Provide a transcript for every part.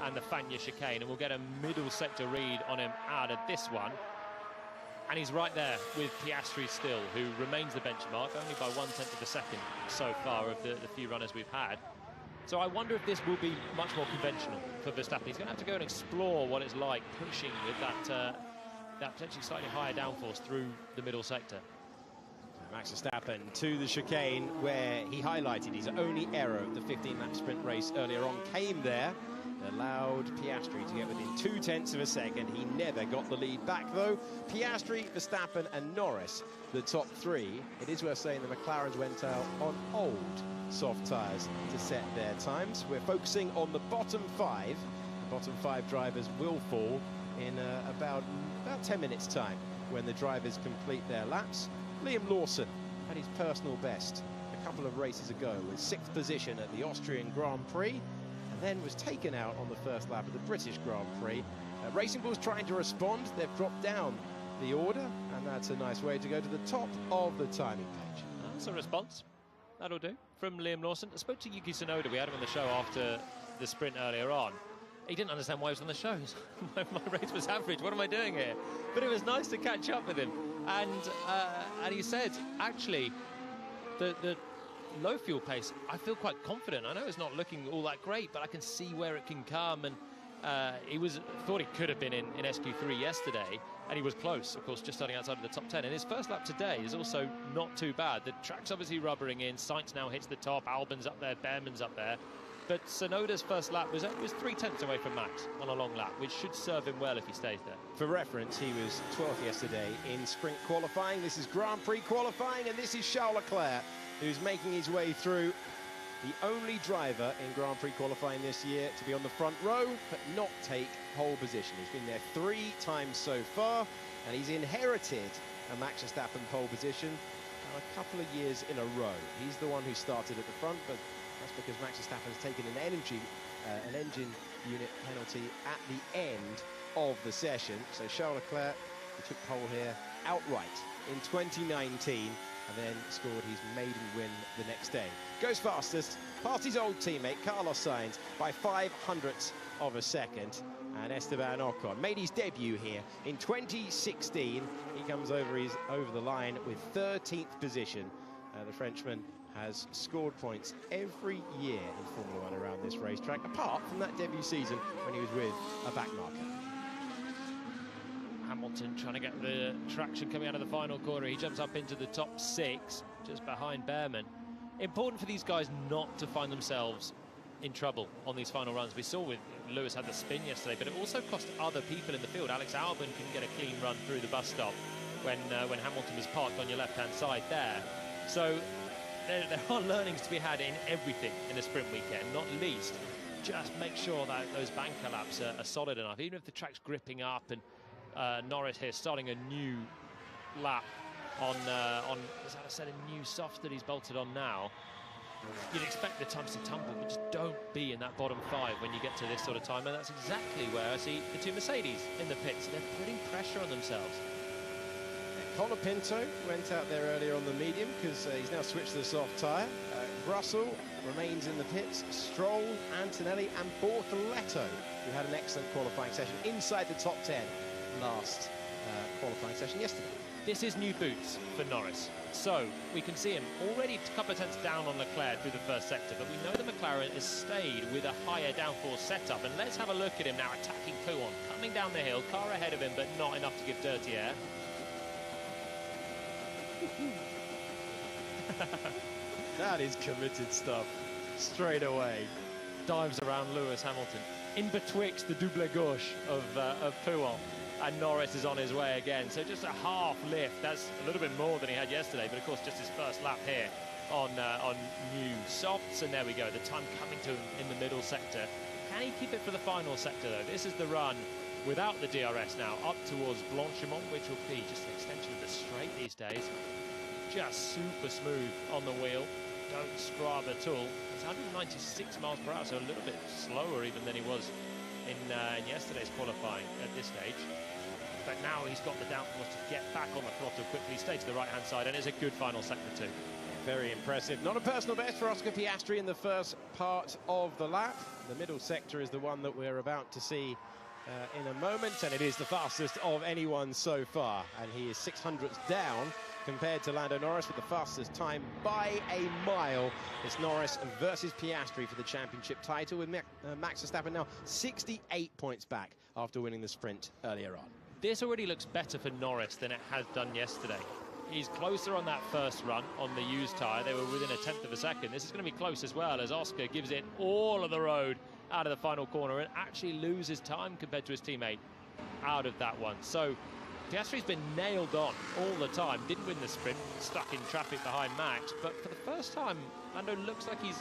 and the Fanya chicane, and we'll get a middle sector read on him out of this one. And he's right there with Piastri still, who remains the benchmark, only by 1/10 of a second so far of the few runners we've had. So I wonder if this will be much more conventional for Verstappen. He's going to have to go and explore what it's like pushing with that potentially slightly higher downforce through the middle sector. Max Verstappen to the chicane, where he highlighted his only error of the 15-lap sprint race earlier on came there. Allowed Piastri to get within 0.2 of a second. He never got the lead back, though. Piastri, Verstappen and Norris, the top three. It is worth saying the McLarens went out on old soft tyres to set their times. We're focusing on the bottom five. The bottom five drivers will fall in about 10 minutes' time when the drivers complete their laps. Liam Lawson had his personal best a couple of races ago with 6th position at the Austrian Grand Prix, and then was taken out on the first lap of the British Grand Prix. Racing Bull's trying to respond. They've dropped down the order, and that's a nice way to go to the top of the timing page. That's a response. That'll do. From Liam Lawson. I spoke to Yuki Tsunoda. We had him on the show after the sprint earlier on. He didn't understand why he was on the show. My race was average. What am I doing here? But it was nice to catch up with him. And he said, actually, the low fuel pace, I feel quite confident. I know it's not looking all that great, but I can see where it can come. And he thought he could have been in SQ3 yesterday, and he was close, of course, just starting outside of the top 10. And his first lap today is also not too bad. The track's obviously rubbering in. Sainz now hits the top. Albon's up there. Behrman's up there. But Tsunoda's first lap was 0.3 away from Max on a long lap, which should serve him well if he stays there. For reference, he was 12th yesterday in sprint qualifying. This is Grand Prix qualifying, and this is Charles Leclerc, who's making his way through. The only driver in Grand Prix qualifying this year to be on the front row but not take pole position. He's been there 3 times so far, and he's inherited a Max Verstappen pole position a couple of years in a row. He's the one who started at the front, but that's because Max Verstappen has taken an engine unit penalty at the end of the session. So Charles Leclerc, who took pole here outright in 2019, and then scored his maiden win the next day. Goes fastest, past his old teammate Carlos Sainz by 0.05 of a second. And Esteban Ocon made his debut here in 2016. He comes over the line with 13th position. The Frenchman has scored points every year in Formula One around this racetrack, apart from that debut season when he was with a back marker. Hamilton trying to get the traction coming out of the final corner. He jumps up into the top 6, just behind Behrman. Important for these guys not to find themselves in trouble on these final runs. We saw with Lewis had the spin yesterday, but it also cost other people in the field. Alex Albon couldn't get a clean run through the bus stop when Hamilton was parked on your left-hand side there. So there are learnings to be had in everything in a sprint weekend, not least just make sure that those banker laps are solid enough, even if the track's gripping up. And Norris here starting a new lap on as I said, a new soft that he's bolted on now. You'd expect the times to tumble, but just don't be in that bottom 5 when you get to this sort of time, and that's exactly where I see the 2 Mercedes in the pits. They're putting pressure on themselves. Colapinto went out there earlier on the medium because he's now switched to the soft tyre. Russell remains in the pits. Stroll, Antonelli and Bortoletto, who had an excellent qualifying session inside the top 10 last qualifying session yesterday. This is new boots for Norris. So we can see him already a couple of tenths down on Leclerc through the first sector, but we know the McLaren has stayed with a higher downforce setup. And let's have a look at him now attacking Pouon, coming down the hill, car ahead of him, but not enough to give dirty air. That is committed stuff straight away. Dives around Lewis Hamilton in betwixt the double gauche of Pouon, and Norris is on his way again. So just a half lift. That's a little bit more than he had yesterday, but of course just his first lap here on new softs. And there we go, the time coming to him in the middle sector. Can he keep it for the final sector though? This is the run without the DRS now up towards Blanchimont, which will be just an extension of the straight these days. Just super smooth on the wheel, don't scrub at all. It's 196 miles per hour, so a little bit slower even than he was in yesterday's qualifying at this stage. But now he's got the downforce to get back on the throttle quickly, stay to the right-hand side, and it's a good final sector too. Very impressive. Not a personal best for Oscar Piastri in the first part of the lap. The middle sector is the one that we're about to see in a moment, and it is the fastest of anyone so far. And he is 600ths down compared to Lando Norris with the fastest time by a mile. It's Norris versus Piastri for the championship title, with Max Verstappen now 68 points back after winning the sprint earlier on. This already looks better for Norris than it has done yesterday. He's closer on that first run on the used tyre. They were within a tenth of a second. This is going to be close as well, as Oscar gives it all of the road out of the final corner and actually loses time compared to his teammate out of that one. So Piastri's been nailed on all the time. Didn't win the sprint, stuck in traffic behind Max. But for the first time, Lando looks like he's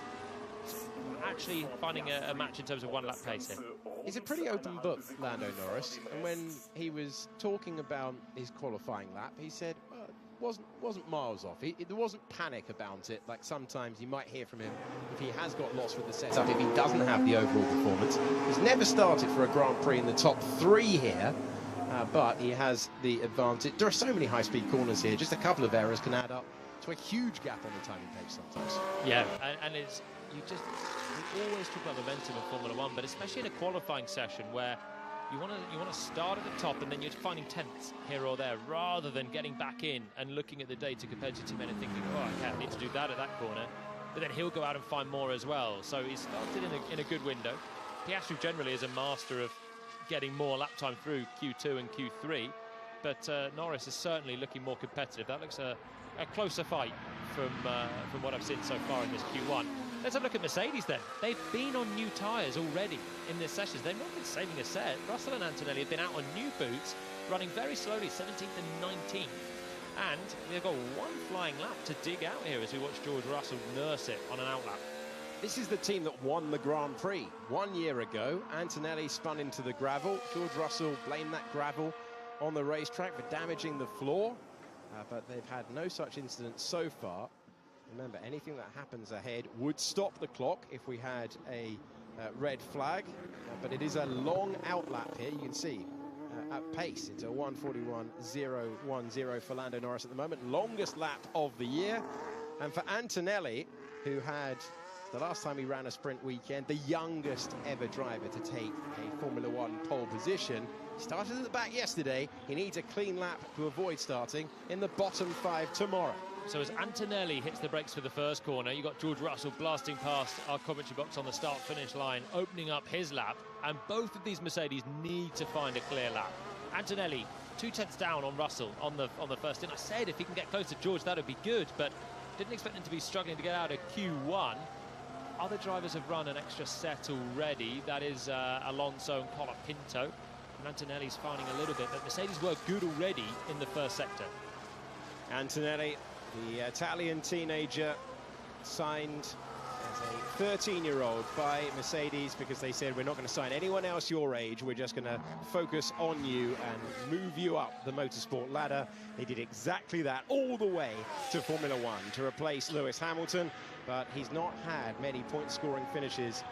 actually finding a match in terms of one lap pace here. He's a pretty open book, Lando Norris. And when he was talking about his qualifying lap, he said, wasn't miles off. There wasn't panic about it, like sometimes you might hear from him if he has got lost with the setup, if he doesn't have the overall performance. He's never started for a Grand Prix in the top 3 here, but he has the advantage. There are so many high-speed corners here. Just a couple of errors can add up to a huge gap on the timing page sometimes. Yeah, and it's we always talk about momentum in Formula One, but especially in a qualifying session where you want to start at the top and then you're finding tenths here or there, rather than getting back in and looking at the data compared to your teammate and thinking, oh, I need to do that at that corner. But then he'll go out and find more as well. So he started in a good window. Piastri generally is a master of getting more lap time through Q2 and Q3. But Norris is certainly looking more competitive. That looks a closer fight from what I've seen so far in this Q1. Let's have a look at Mercedes then. They've been on new tyres already in this session. They've not been saving a set. Russell and Antonelli have been out on new boots, running very slowly, 17th and 19th. And they've got one flying lap to dig out here as we watch George Russell nurse it on an outlap. This is the team that won the Grand Prix 1 year ago. Antonelli spun into the gravel. George Russell blamed that gravel on the racetrack for damaging the floor. But they've had no such incidents so far. Remember, anything that happens ahead would stop the clock if we had a red flag. But it is a long outlap here. You can see at pace, it's a 1:41.010 for Lando Norris at the moment. Longest lap of the year. And for Antonelli, who had, the last time he ran a sprint weekend, the youngest ever driver to take a Formula One pole position. He started at the back yesterday. He needs a clean lap to avoid starting in the bottom 5 tomorrow. So as Antonelli hits the brakes for the first corner, you've got George Russell blasting past our commentary box on the start-finish line, opening up his lap, and both of these Mercedes need to find a clear lap. Antonelli, 2 tenths down on Russell on the first stint. I said if he can get close to George, that would be good, but didn't expect him to be struggling to get out of Q1. Other drivers have run an extra set already. That is Alonso and Colapinto. And Antonelli's finding a little bit, but Mercedes were good already in the first sector. Antonelli, the Italian teenager, signed as a 13-year-old by Mercedes because they said, we're not going to sign anyone else your age, we're just going to focus on you and move you up the motorsport ladder. They did exactly that all the way to Formula One to replace Lewis Hamilton, but he's not had many point-scoring finishes.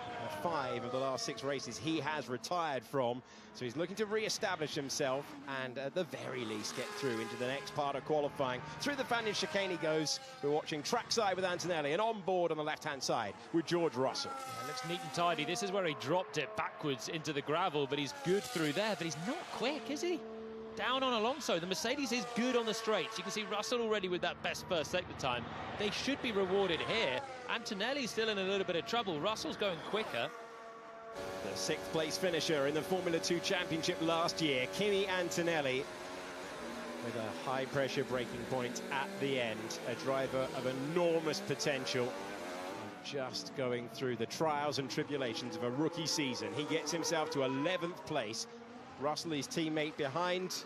5 of the last 6 races he has retired from, so he's looking to re-establish himself and at the very least get through into the next part of qualifying. Through the Fanion chicane he goes. We're watching trackside with Antonelli and on board on the left-hand side with George Russell. Yeah, looks neat and tidy. This is where he dropped it backwards into the gravel, but he's good through there, but he's not quick, is he? Down on Alonso. The Mercedes is good on the straights. You can see Russell already with that best first sector time. They should be rewarded here. Antonelli's still in a little bit of trouble. Russell's going quicker. The 6th place finisher in the Formula 2 Championship last year, Kimi Antonelli, with a high-pressure braking point at the end. A driver of enormous potential, just going through the trials and tribulations of a rookie season. He gets himself to 11th place. Russell, his teammate, behind.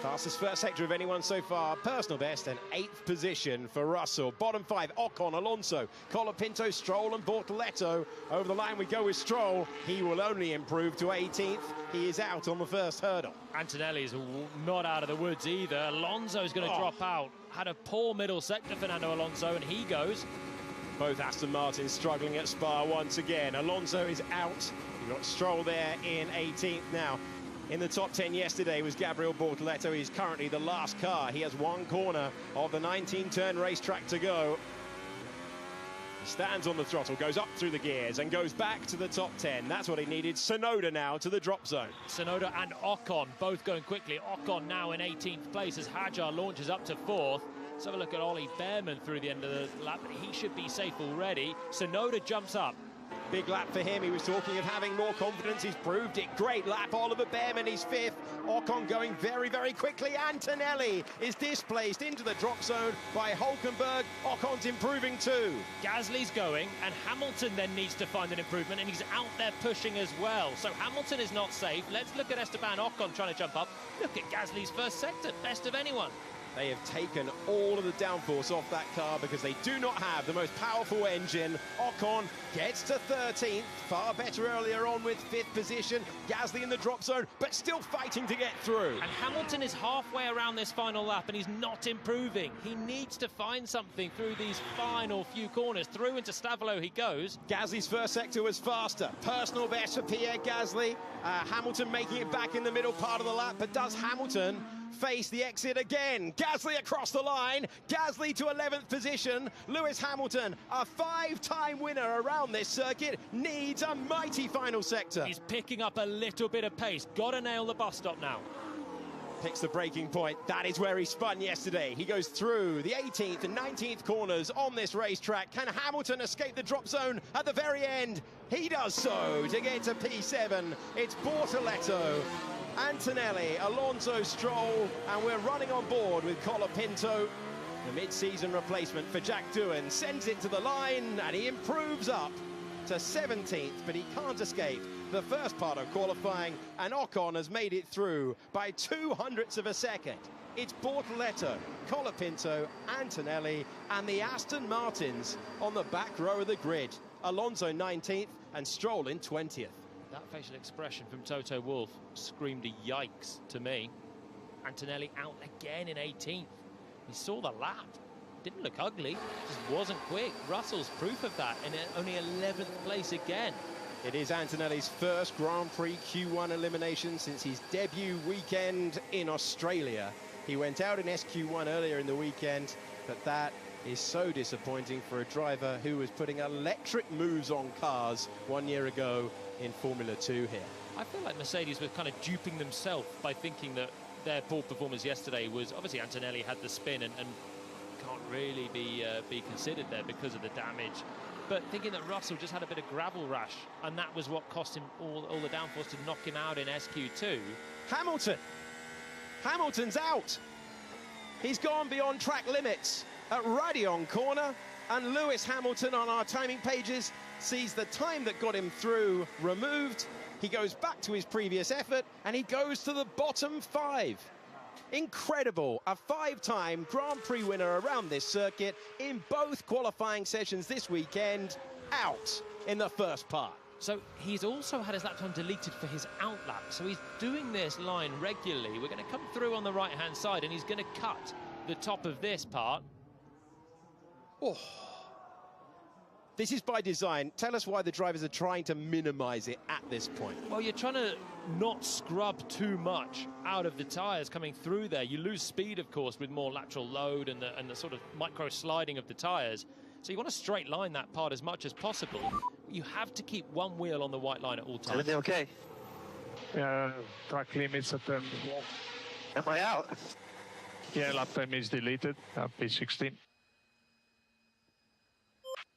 Fastest first sector of anyone so far. Personal best and 8th position for Russell. Bottom 5, Ocon, Alonso, Colapinto, Stroll and Bortoletto. Over the line we go with Stroll. He will only improve to 18th. He is out on the first hurdle. Antonelli's not out of the woods either. Alonso's going to drop out. Had a poor middle sector, Fernando Alonso, and he goes. Both Aston Martins struggling at Spa once again. Alonso is out. You've got Stroll there in 18th now. In the top 10 yesterday was Gabriel Bortoleto. He's currently the last car. He has one corner of the 19-turn racetrack to go. He stands on the throttle, goes up through the gears and goes back to the top 10. That's what he needed. Sonoda now to the drop zone. Sonoda and Ocon both going quickly. Ocon now in 18th place as Hajar launches up to 4th. Let's have a look at Ollie Behrman through the end of the lap. He should be safe already. Sonoda jumps up. Big lap for him. He was talking of having more confidence. He's proved it. Great lap. Oliver Behrman, he's 5th. Ocon going very, very quickly. Antonelli is displaced into the drop zone by Hulkenberg. Ocon's improving too. Gasly's going, and Hamilton then needs to find an improvement, and he's out there pushing as well. So Hamilton is not safe. Let's look at Esteban Ocon trying to jump up. Look at Gasly's first sector, best of anyone. They have taken all of the downforce off that car because they do not have the most powerful engine. Ocon gets to 13th, far better earlier on with 5th position. Gasly in the drop zone, but still fighting to get through. And Hamilton is halfway around this final lap, and he's not improving. He needs to find something through these final few corners. Through into Stavolo he goes. Gasly's first sector was faster. Personal best for Pierre Gasly. Hamilton making it back in the middle part of the lap, but does Hamilton face the exit again? Gasly across the line. Gasly to 11th position. Lewis Hamilton, a 5-time winner around this circuit, needs a mighty final sector. He's picking up a little bit of pace. Got to nail the bus stop now. Picks the braking point. That is where he spun yesterday. He goes through the 18th and 19th corners on this racetrack. Can Hamilton escape the drop zone at the very end? He does so to get to P7. It's Bortoleto, Antonelli, Alonso, Stroll, and we're running on board with Colapinto. The mid-season replacement for Jack Doohan sends it to the line, and he improves up to 17th, but he can't escape the first part of qualifying, and Ocon has made it through by 0.02 of a second. It's Bortoleto, Colapinto, Antonelli, and the Aston Martins on the back row of the grid. Alonso 19th and Stroll in 20th. That facial expression from Toto Wolff screamed a yikes to me. Antonelli out again in 18th. He saw the lap. Didn't look ugly, just wasn't quick. Russell's proof of that, in only 11th place again. It is Antonelli's first Grand Prix Q1 elimination since his debut weekend in Australia. He went out in SQ1 earlier in the weekend, but that is so disappointing for a driver who was putting electric moves on cars 1 year ago in Formula 2 here. I feel like Mercedes were kind of duping themselves by thinking that their poor performance yesterday was, obviously Antonelli had the spin and can't really be considered there because of the damage, but thinking that Russell just had a bit of gravel rash, and that was what cost him all the downforce to knock him out in SQ2. Hamilton's out. He's gone beyond track limits at Raidillon corner, and Lewis Hamilton on our timing pages sees the time that got him through removed. He goes back to his previous effort, and he goes to the bottom 5. Incredible, a 5-time Grand Prix winner around this circuit in both qualifying sessions this weekend, out in the first part. So he's also had his lap time deleted for his out lap, so he's doing this line regularly. We're going to come through on the right-hand side, and he's going to cut the top of this part. Oh. This is by design. Tell us why the drivers are trying to minimize it at this point. Well, you're trying to not scrub too much out of the tyres coming through there. You lose speed, of course, with more lateral load and the sort of micro sliding of the tyres. So you want to straight line that part as much as possible. You have to keep one wheel on the white line at all times. Everything okay? Yeah, track limits at turn 1. Am I out? Yeah, lap time is deleted, P16.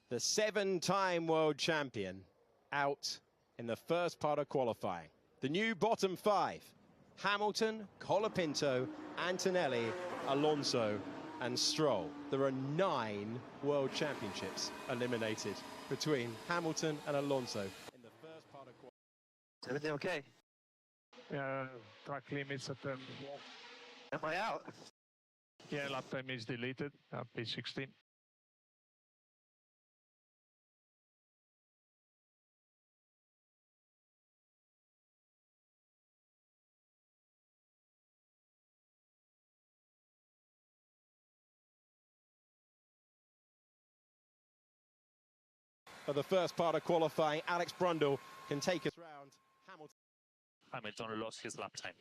The 7-time world champion out in the first part of qualifying. The new bottom 5, Hamilton, Colapinto, Antonelli, Alonso and Stroll. There are 9 world championships eliminated between Hamilton and Alonso in the first part of qualifying. Everything okay? Yeah, track limits at turn 1. Am I out? Yeah, lap time is deleted, P16. For the first part of qualifying, Alex Brundle can take us round Hamilton. Hamilton lost his lap time.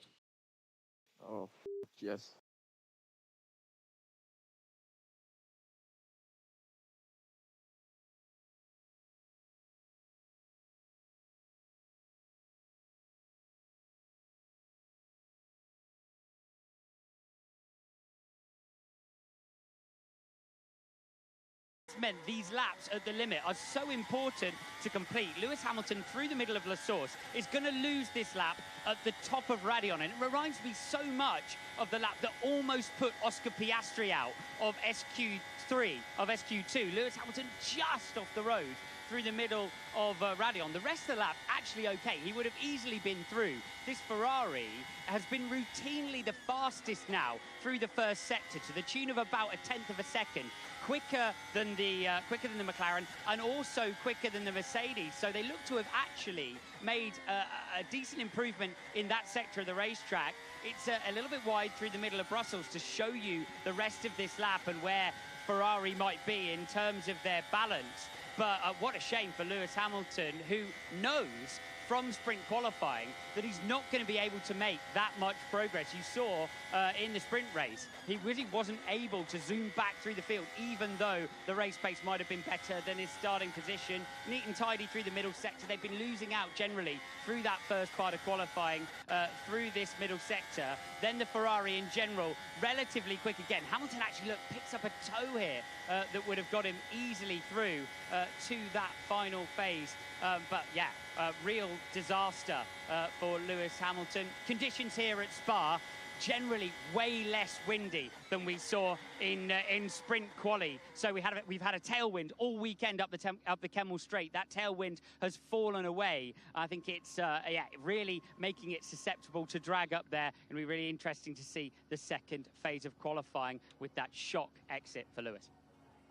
Oh, yes. Meant these laps at the limit are so important to complete. Lewis Hamilton through the middle of La Source is going to lose this lap at the top of Raidillon, and it reminds me so much of the lap that almost put Oscar Piastri out of SQ3, of SQ2. Lewis Hamilton just off the road through the middle of Raidillon. The rest of the lap actually okay. He would have easily been through. This Ferrari has been routinely the fastest now through the first sector to the tune of about a tenth of a second. Quicker than the McLaren and also quicker than the Mercedes. So they look to have actually made a decent improvement in that sector of the racetrack. It's a little bit wide through the middle of Brussels to show you the rest of this lap and where Ferrari might be in terms of their balance. But what a shame for Lewis Hamilton, who knows from sprint qualifying that he's not going to be able to make that much progress. You saw in the sprint race, he really wasn't able to zoom back through the field, even though the race pace might have been better than his starting position. Neat and tidy through the middle sector. They've been losing out generally through that first part of qualifying, through this middle sector. Then the Ferrari in general, relatively quick again. Hamilton actually, look, picks up a toe here that would have got him easily through to that final phase. But yeah, real disaster for Lewis Hamilton. Conditions here at Spa generally way less windy than we saw in sprint quali. So we've had a tailwind all weekend up the Kemmel Straight. That tailwind has fallen away. I think it's yeah, really making it susceptible to drag up there. It'll be really interesting to see the second phase of qualifying with that shock exit for Lewis.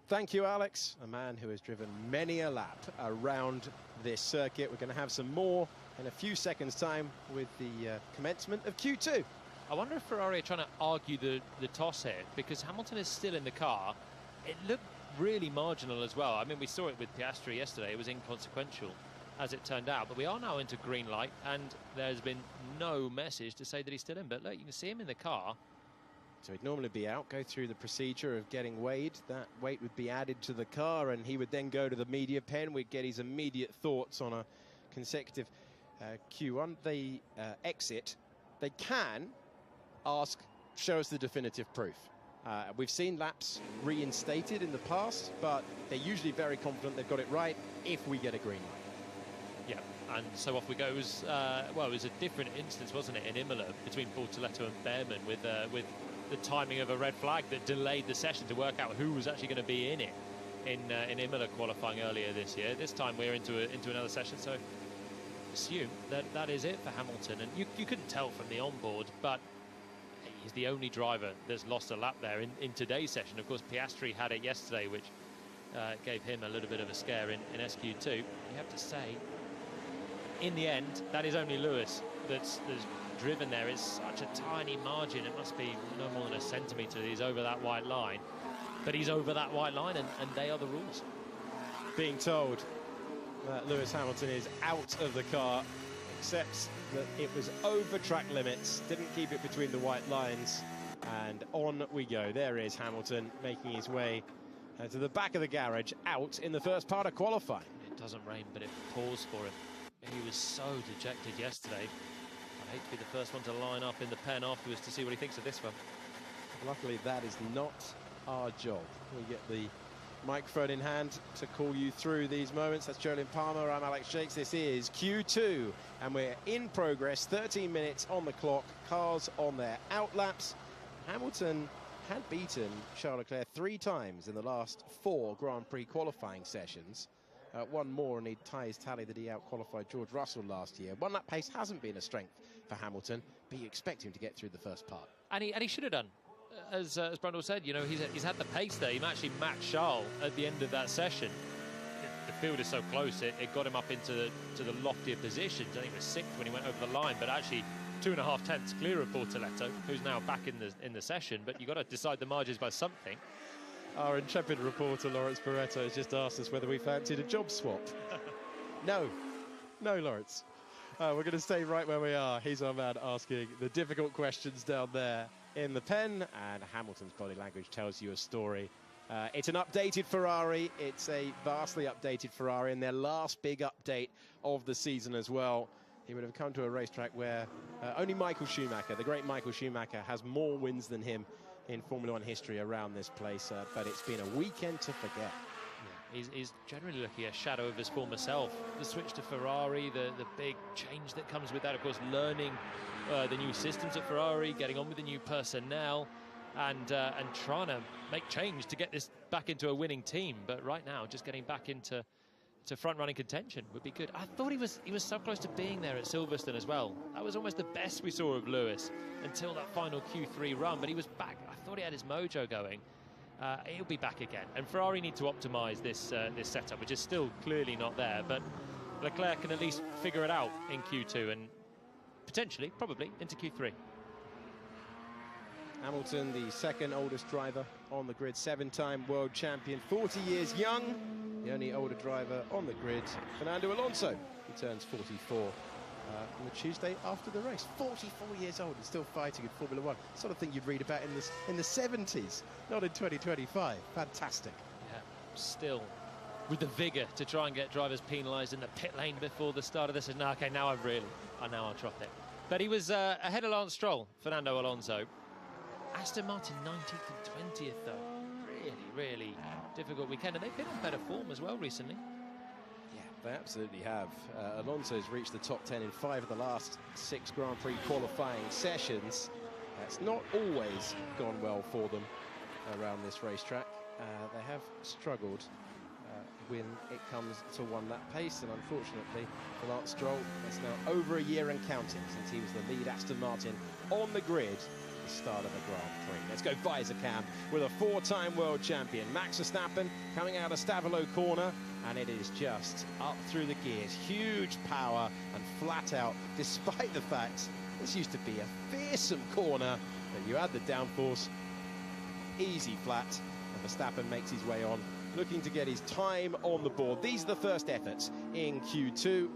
Thank you, Alex. A man who has driven many a lap around this circuit. We're going to have some more in a few seconds' time with the commencement of Q2. I wonder if Ferrari are trying to argue the toss here, because Hamilton is still in the car. It looked really marginal as well. I mean, we saw it with Piastri yesterday. It was inconsequential, as it turned out. But we are now into green light, and there's been no message to say that he's still in. But look, you can see him in the car. So he'd normally be out, go through the procedure of getting weighed. That weight would be added to the car, and he would then go to the media pen. We'd get his immediate thoughts on a consecutive Q1. They exit. They can ask, show us the definitive proof. We've seen laps reinstated in the past, but they're usually very confident they've got it right if we get a green light. Yeah, and so off we go. Well, it was a different instance, wasn't it, in Imola between Bortoletto and Behrman with the timing of a red flag that delayed the session to work out who was actually going to be in it in Imola qualifying earlier this year. This time we're into another session, so assume that is it for Hamilton. And you couldn't tell from the onboard, but he's the only driver that's lost a lap there in today's session. Of course, Piastri had it yesterday, which gave him a little bit of a scare in SQ2. You have to say, in the end, that is only Lewis that's driven there. It's such a tiny margin. It must be no more than a centimetre. He's over that white line, but he's over that white line, and they are the rules. Being told that Lewis Hamilton is out of the car, accepts that it was over track limits, didn't keep it between the white lines, and on we go. There is Hamilton making his way to the back of the garage, out in the first part of qualifying. It doesn't rain, but it pours for him. He was so dejected yesterday. I hate to be the first one to line up in the pen afterwards to see what he thinks of this one. Luckily, that is not our job. We get the microphone in hand to call you through these moments. That's Jolyn Palmer, I'm Alex Shakes. This is Q2, and we're in progress. 13 minutes on the clock, cars on their outlaps. Hamilton had beaten Charles Leclerc 3 times in the last 4 Grand Prix qualifying sessions. One more, and he'd tie his tally that he out-qualified George Russell last year. One lap pace hasn't been a strength for Hamilton, but you expect him to get through the first part. And he should have done. As Brundle said, you know, he's had the pace there. He actually matched Charles at the end of that session. The field is so close, it got him up into the loftier positions. I think it was 6th when he went over the line, but actually 2.5 tenths clear of Bortoletto, who's now back in the session. But you've got to decide the margins by something. Our intrepid reporter, Lawrence Barretto, has just asked us whether we fancied a job swap. No, Lawrence. We're going to stay right where we are. He's our man asking the difficult questions down there in the pen, and Hamilton's body language tells you a story. It's an updated Ferrari. It's a vastly updated Ferrari, and their last big update of the season as well. He would have come to a racetrack where only Michael Schumacher, the great Michael Schumacher, has more wins than him in Formula One history around this place, but it's been a weekend to forget. He's generally looking a shadow of his former self. The switch to Ferrari, the big change that comes with that, of course, learning the new systems at Ferrari, getting on with the new personnel, and trying to make change to get this back into a winning team. But right now, just getting back into front-running contention would be good. I thought he was so close to being there at Silverstone as well. That was almost the best we saw of Lewis until that final Q3 run. But he was back. I thought he had his mojo going. He'll be back again, and Ferrari need to optimise this setup, which is still clearly not there, but Leclerc can at least figure it out in Q2 and potentially, probably, into Q3. Hamilton, the second oldest driver on the grid, 7-time world champion, 40 years young, the only older driver on the grid, Fernando Alonso, who turns 44 on the Tuesday after the race. 44 years old and still fighting in Formula One. Sort of thing you'd read about in the 70s, not in 2025. Fantastic. Yeah, still with the vigour to try and get drivers penalised in the pit lane before the start of this. No, okay, now I'll drop it. But he was ahead of Lance Stroll, Fernando Alonso. Aston Martin 19th and 20th though. Really difficult weekend, and they've been in better form as well recently. They absolutely have. Alonso's reached the top 10 in 5 of the last 6 Grand Prix qualifying sessions. It's not always gone well for them around this racetrack. They have struggled when it comes to one-lap pace, and unfortunately for Lance Stroll, it's now over a year and counting since he was the lead Aston Martin on the grid at the start of the Grand Prix. Let's go visor cam with a 4-time world champion, Max Verstappen, coming out of Stavelo corner. And it is just up through the gears. Huge power and flat out, despite the fact this used to be a fearsome corner. But you add the downforce, easy flat, and Verstappen makes his way on, looking to get his time on the board. These are the first efforts in Q2.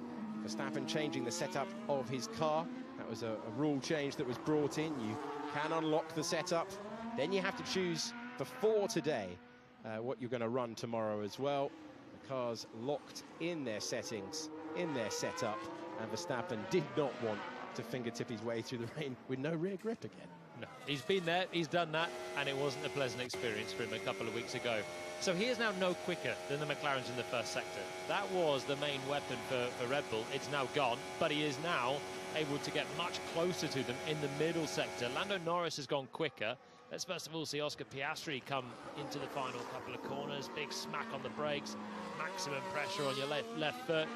Verstappen changing the setup of his car. That was a rule change that was brought in. You can unlock the setup. Then you have to choose before today what you're going to run tomorrow as well. Cars locked in their settings, in their setup, and Verstappen did not want to fingertip his way through the rain with no rear grip again. No, he's been there, he's done that, and it wasn't a pleasant experience for him a couple of weeks ago. So he is now no quicker than the McLarens in the first sector. That was the main weapon for Red Bull. It's now gone, but he is now able to get much closer to them in the middle sector. Lando Norris has gone quicker. Let's first of all see Oscar Piastri come into the final couple of corners. Big smack on the brakes, maximum pressure on your left foot,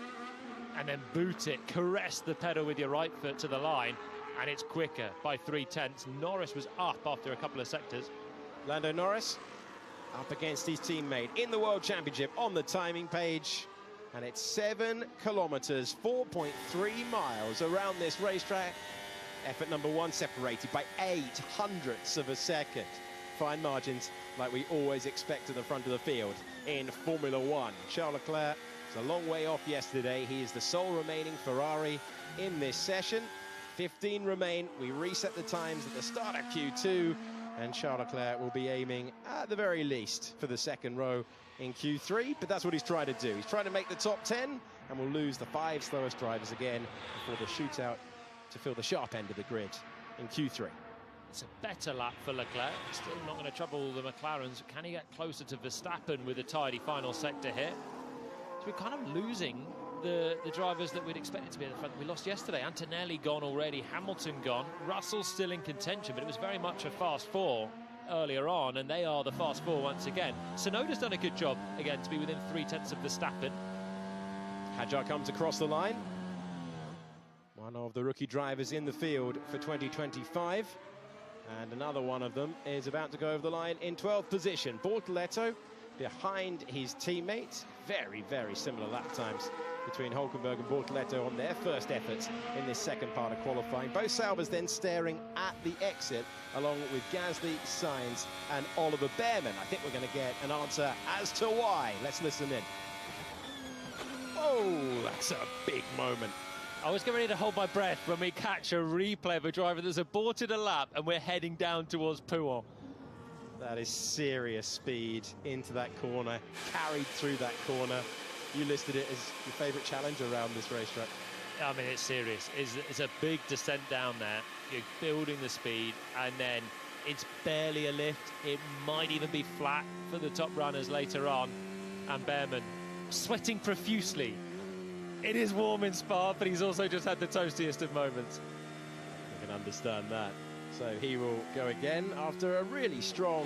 and then boot it, caress the pedal with your right foot to the line, and it's quicker by 3/10. Norris was up after a couple of sectors. Lando Norris up against his teammate in the World Championship on the timing page, and it's 7 kilometres, 4.3 miles around this racetrack. Effort number 1 separated by 0.08 of a second. Fine margins like we always expect at the front of the field in Formula One. Charles Leclerc was a long way off yesterday. He is the sole remaining Ferrari in this session. 15 remain. We reset the times at the start of Q2, and Charles Leclerc will be aiming at the very least for the second row in Q3, but that's what he's trying to do. He's trying to make the top 10, and will lose the 5 slowest drivers again before the shootout to fill the sharp end of the grid in Q3. It's a better lap for Leclerc. Still not going to trouble the McLarens. Can he get closer to Verstappen with a tidy final sector here? So we're kind of losing the drivers that we'd expected to be at the front. We lost yesterday. Antonelli gone already, Hamilton gone. Russell's still in contention, but it was very much a fast 4 earlier on, and they are the fast 4 once again. Tsunoda's done a good job, again, to be within 3/10 of Verstappen. Hadjar comes across the line. One of the rookie drivers in the field for 2025. And another one of them is about to go over the line in 12th position. Bortoleto behind his teammate. Very, very similar lap times between Hülkenberg and Bortoleto on their first efforts in this second part of qualifying. Both Saubers then staring at the exit, along with Gasly, Sainz and Oliver Behrman. I think we're going to get an answer as to why. Let's listen in. Oh, that's a big moment I was getting ready to hold my breath when we catch a replay of a driver that's aborted a lap and we're heading down towards Pouhon. That is serious speed into that corner, carried through that corner. You listed it as your favourite challenge around this racetrack. I mean, it's serious. It's a big descent down there. You're building the speed, and then it's barely a lift. It might even be flat for the top runners later on. And Behrman sweating profusely. It is warm in Spa, but he's also just had the toastiest of moments. I can understand that. So he will go again after a really strong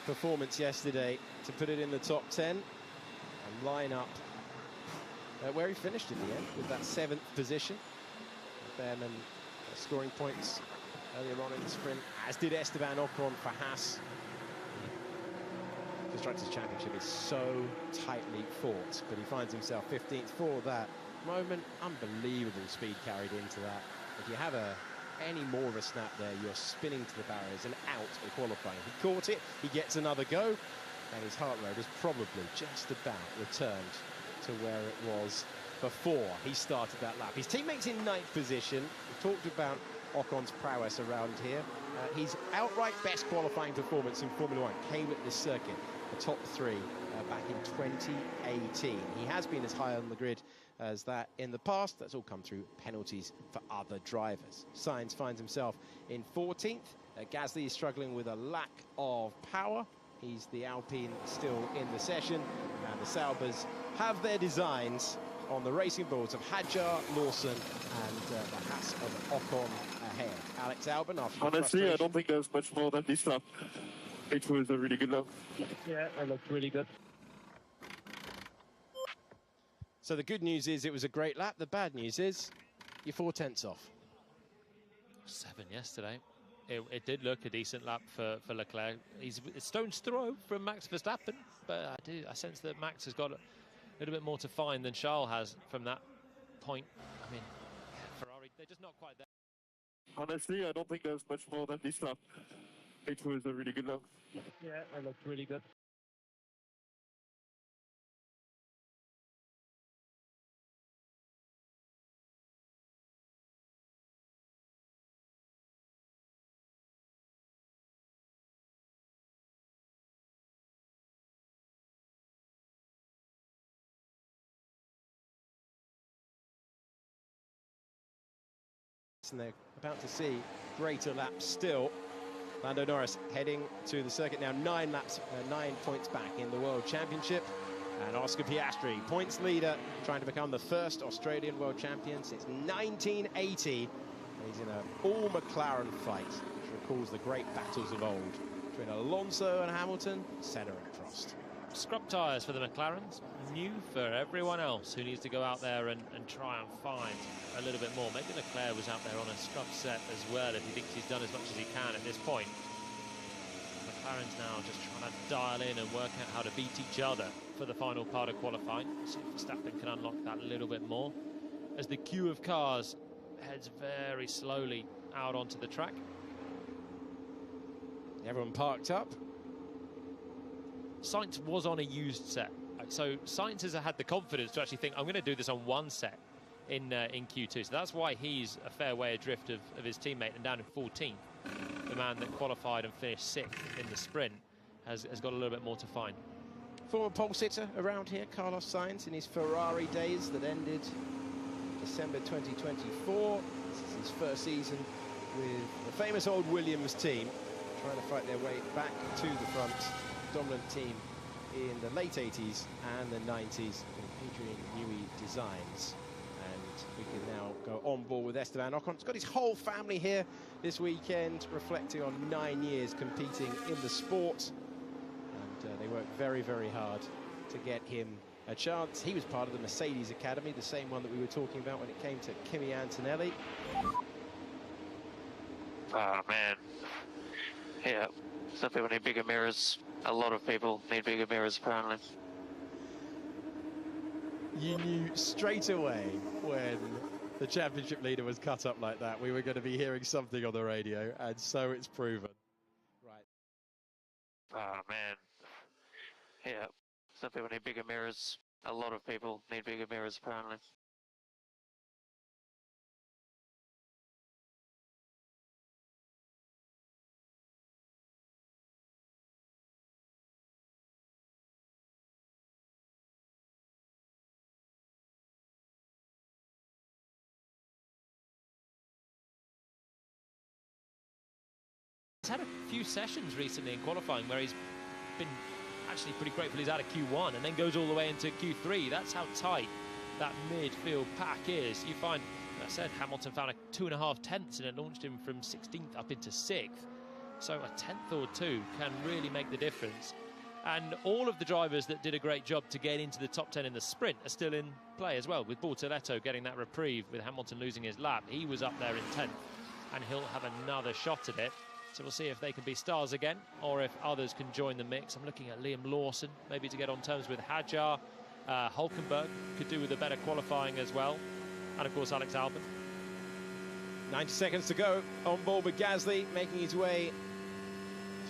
performance yesterday to put it in the top 10 and line up where he finished in the end with that 7th position. Behrman scoring points earlier on in the sprint, as did Esteban Ocon for Haas. The Constructors' Championship is so tightly fought, but he finds himself 15th for that moment. Unbelievable speed carried into that. If you have any more of a snap there, you're spinning to the barriers and out in qualifying. He caught it, he gets another go, and his heart rate has probably just about returned to where it was before he started that lap. His teammate's in 9th position. We talked about Ocon's prowess around here. His outright best qualifying performance in Formula 1 came at this circuit, the top 3 back in 2018. He has been as high on the grid as that in the past. That's all come through penalties for other drivers. Sainz finds himself in 14th. Gasly is struggling with a lack of power. He's the Alpine still in the session, and the Saubers have their designs on the racing boards of Hadjar, Lawson, and the Haas of Ocon ahead. Alex Albon, after Honestly, I don't think there's much more than this lap. It was a really good lap. Yeah, I looked really good. So the good news is it was a great lap. The bad news is you're 4/10 off. 7 yesterday. It did look a decent lap for Leclerc. He's a stone's throw from Max Verstappen, but I sense that Max has got a little bit more to find than Charles has from that point. I mean, Ferrari, they're just not quite there. Honestly, I don't think there's much more than this lap. It was a really good lap. Yeah, I looked really good. And they're about to see greater laps still. Lando Norris heading to the circuit now, 9 laps, 9 points back in the World Championship. And Oscar Piastri, points leader, trying to become the first Australian World Champion since 1980. And he's in an all-McLaren fight, which recalls the great battles of old between Alonso and Hamilton, Senna and Prost. Scrub tyres for the McLarens, new for everyone else who needs to go out there and try and find a little bit more. Maybe Leclerc was out there on a scrub set as well if he thinks he's done as much as he can at this point. McLaren's now just trying to dial in and work out how to beat each other for the final part of qualifying. See if Verstappen can unlock that a little bit more as the queue of cars heads very slowly out onto the track. Everyone parked up. Sainz was on a used set, so Sainz has had the confidence to actually think, I'm going to do this on one set in Q2, so that's why he's a fair way adrift of his teammate and down in 14th. The man that qualified and finished 6th in the sprint has got a little bit more to find. Former pole sitter around here, Carlos Sainz, in his Ferrari days that ended December 2024. This is his first season with the famous old Williams team, trying to fight their way back to the front. Dominant team in the late 80s and the 90s with Adrian Newey designs. And we can now go on board with Esteban Ocon. He's got his whole family here this weekend, reflecting on 9 years competing in the sport. And they worked very, very hard to get him a chance. He was part of the Mercedes Academy, the same one that we were talking about when it came to Kimi Antonelli. Oh, man. Yeah, some people need bigger mirrors. A lot of people need bigger mirrors, apparently. You knew straight away when the championship leader was cut up like that, we were going to be hearing something on the radio, and so it's proven. Right. Oh, man. Yeah, some people need bigger mirrors. A lot of people need bigger mirrors, apparently. He's had a few sessions recently in qualifying where he's been actually pretty grateful he's out of Q1 and then goes all the way into Q3. That's how tight that midfield pack is. You find, as I said, Hamilton found a 2.5 tenths and it launched him from 16th up into 6th. So a tenth or two can really make the difference. And all of the drivers that did a great job to get into the top 10 in the sprint are still in play as well, with Bortoletto getting that reprieve with Hamilton losing his lap. He was up there in 10th and he'll have another shot at it. So we'll see if they can be stars again or if others can join the mix. I'm looking at Liam Lawson, maybe to get on terms with Hadjar. Hulkenberg could do with a better qualifying as well. And of course, Alex Albon. 90 seconds to go. On board with Gasly, making his way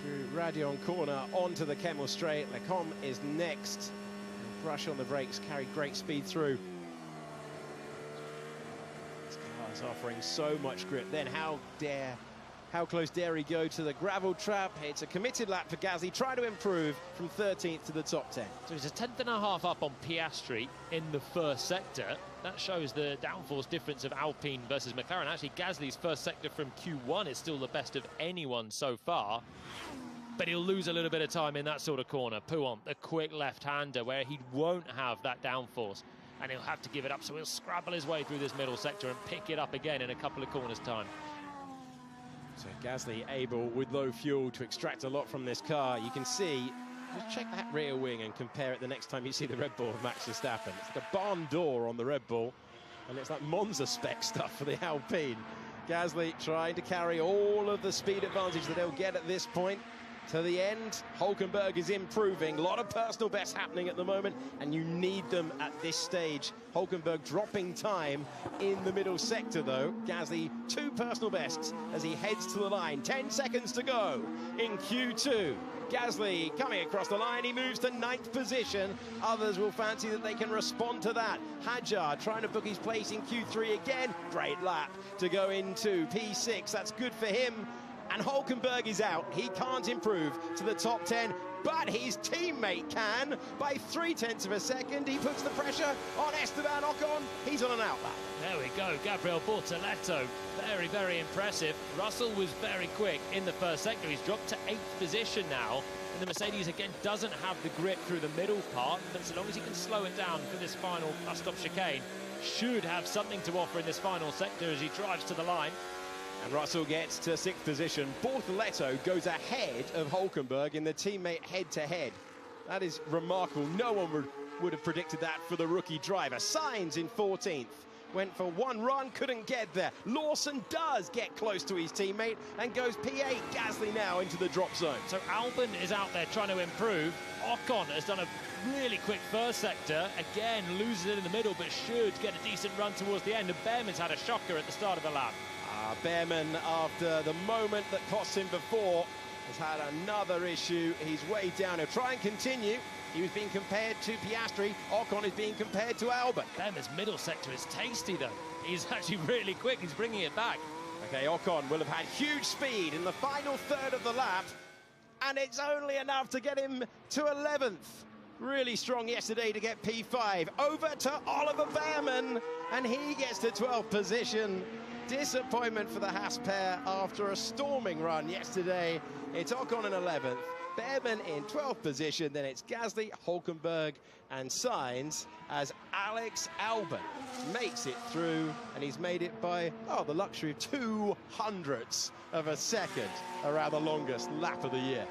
through Radion corner onto the Kemmel straight. Lecombe is next. Brush on the brakes, carried great speed through. This car is offering so much grip. Then how close dare he go to the gravel trap? It's a committed lap for Gasly, trying to improve from 13th to the top 10. So he's a 10.5 up on Piastri in the first sector. That shows the downforce difference of Alpine versus McLaren. Actually, Gasly's first sector from Q1 is still the best of anyone so far. But he'll lose a little bit of time in that sort of corner. Pouan, the quick left-hander, where he won't have that downforce. And he'll have to give it up, so he'll scrabble his way through this middle sector and pick it up again in a couple of corners' time. So Gasly able, with low fuel, to extract a lot from this car. You can see, just check that rear wing and compare it the next time you see the Red Bull of Max Verstappen. It's like a barn door on the Red Bull, and it's like Monza spec stuff for the Alpine. Gasly trying to carry all of the speed advantage that he'll get at this point to the end. Hulkenberg is improving. A lot of personal bests happening at the moment, and you need them at this stage. Hulkenberg dropping time in the middle sector, though. Gasly, 2 personal bests as he heads to the line. 10 seconds to go in Q2. Gasly coming across the line. He moves to 9th position. Others will fancy that they can respond to that. Hadjar trying to book his place in Q3 again. Great lap to go into P6. That's good for him. And Hulkenberg is out. He can't improve to the top 10, but his teammate can. By 0.3 of a second, he puts the pressure on Esteban Ocon. He's on an outlap. There we go, Gabriel Bortoletto. Very, very impressive. Russell was very quick in the first sector. He's dropped to 8th position now. And the Mercedes, again, doesn't have the grip through the middle part, but so long as he can slow it down for this final bus-stop chicane, should have something to offer in this final sector as he drives to the line. And Russell gets to 6th position. Bortoletto goes ahead of Hulkenberg in the teammate head-to-head. That is remarkable. No one would have predicted that for the rookie driver. Sainz in 14th. Went for one run, couldn't get there. Lawson does get close to his teammate and goes P8. Gasly now into the drop zone. So Albon is out there trying to improve. Ocon has done a really quick first sector. Again, loses it in the middle, but should get a decent run towards the end. And Behrman's had a shocker at the start of the lap. Behrman, after the moment that cost him before, has had another issue. He's way down. He'll try and continue. He was being compared to Piastri. Ocon is being compared to Albon. Behrman's middle sector is tasty, though. He's actually really quick. He's bringing it back. Okay, Ocon will have had huge speed in the final third of the lap, and it's only enough to get him to 11th. Really strong yesterday to get P5. Over to Oliver Behrman, and he gets to 12th position. Disappointment for the Haas pair after a storming run yesterday. It's Ocon in 11th, Behrman in 12th position, then it's Gasly, Hulkenberg and Sainz as Alex Albon makes it through, and he's made it by, the luxury of 0.02 of a second around the longest lap of the year.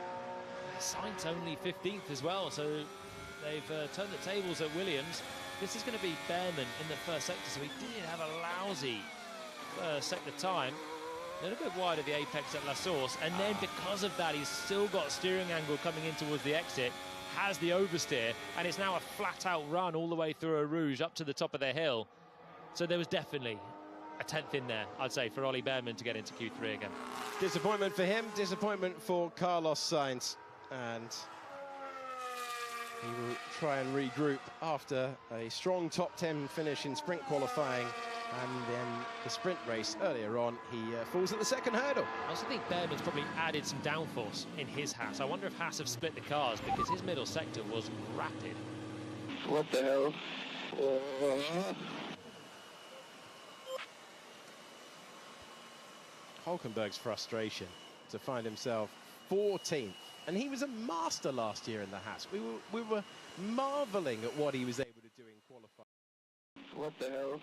Sainz only 15th as well, so they've turned the tables at Williams. This is going to be Behrman in the first sector, so he did have a lousy sector time. A little bit wide of the apex at La Source, and then because of that, he's still got steering angle coming in towards the exit, has the oversteer, and it's now a flat-out run all the way through a Rouge up to the top of the hill. So there was definitely a 10th in there, I'd say, for Ollie Behrman to get into Q3 again. Disappointment for him, disappointment for Carlos Sainz, and he will try and regroup after a strong top 10 finish in sprint qualifying. And then the sprint race earlier on, he falls at the second hurdle. I also think Behrman's probably added some downforce in his Haas. I wonder if Haas have split the cars, because his middle sector was rapid. What the hell? Hulkenberg's frustration to find himself 14th. And he was a master last year in the Haas. We were marvelling at what he was able to do in qualifying. What the hell?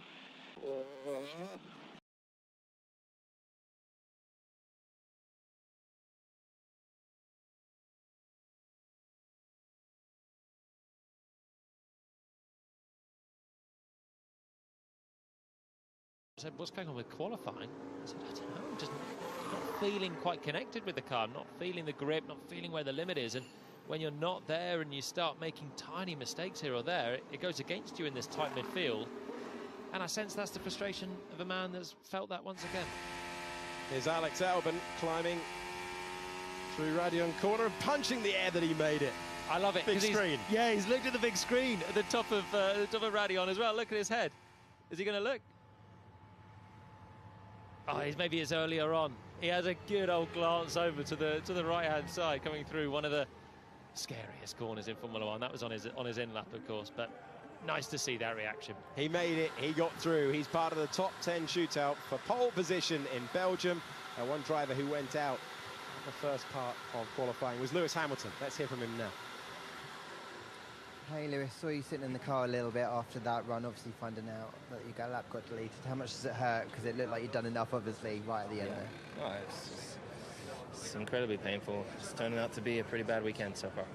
I said, what's going on with qualifying? I said, I don't know, I'm just not feeling quite connected with the car, not feeling the grip, not feeling where the limit is. And when you're not there and you start making tiny mistakes here or there, it goes against you in this tight midfield. And I sense that's the frustration of a man that's felt that once again. Here's Alex Albon climbing through Radion corner and punching the air that he made it. I love it. Big screen. Yeah, he's looked at the big screen at the top of Radion as well. Look at his head. Is he going to look? Oh, maybe it's earlier on. He has a good old glance over to the right-hand side, coming through one of the scariest corners in Formula One. That was on his in lap, of course, but nice to see that reaction. He made it. He got through. He's part of the top 10 shootout for pole position in Belgium. One driver who went out in the first part of qualifying was Lewis Hamilton. Let's hear from him now. Hey Lewis, saw you sitting in the car a little bit after that run, obviously finding out that your lap got deleted. How much does it hurt? Because it looked like you'd done enough, obviously, right at the end there. Oh, it's incredibly painful. It's turning out to be a pretty bad weekend so far.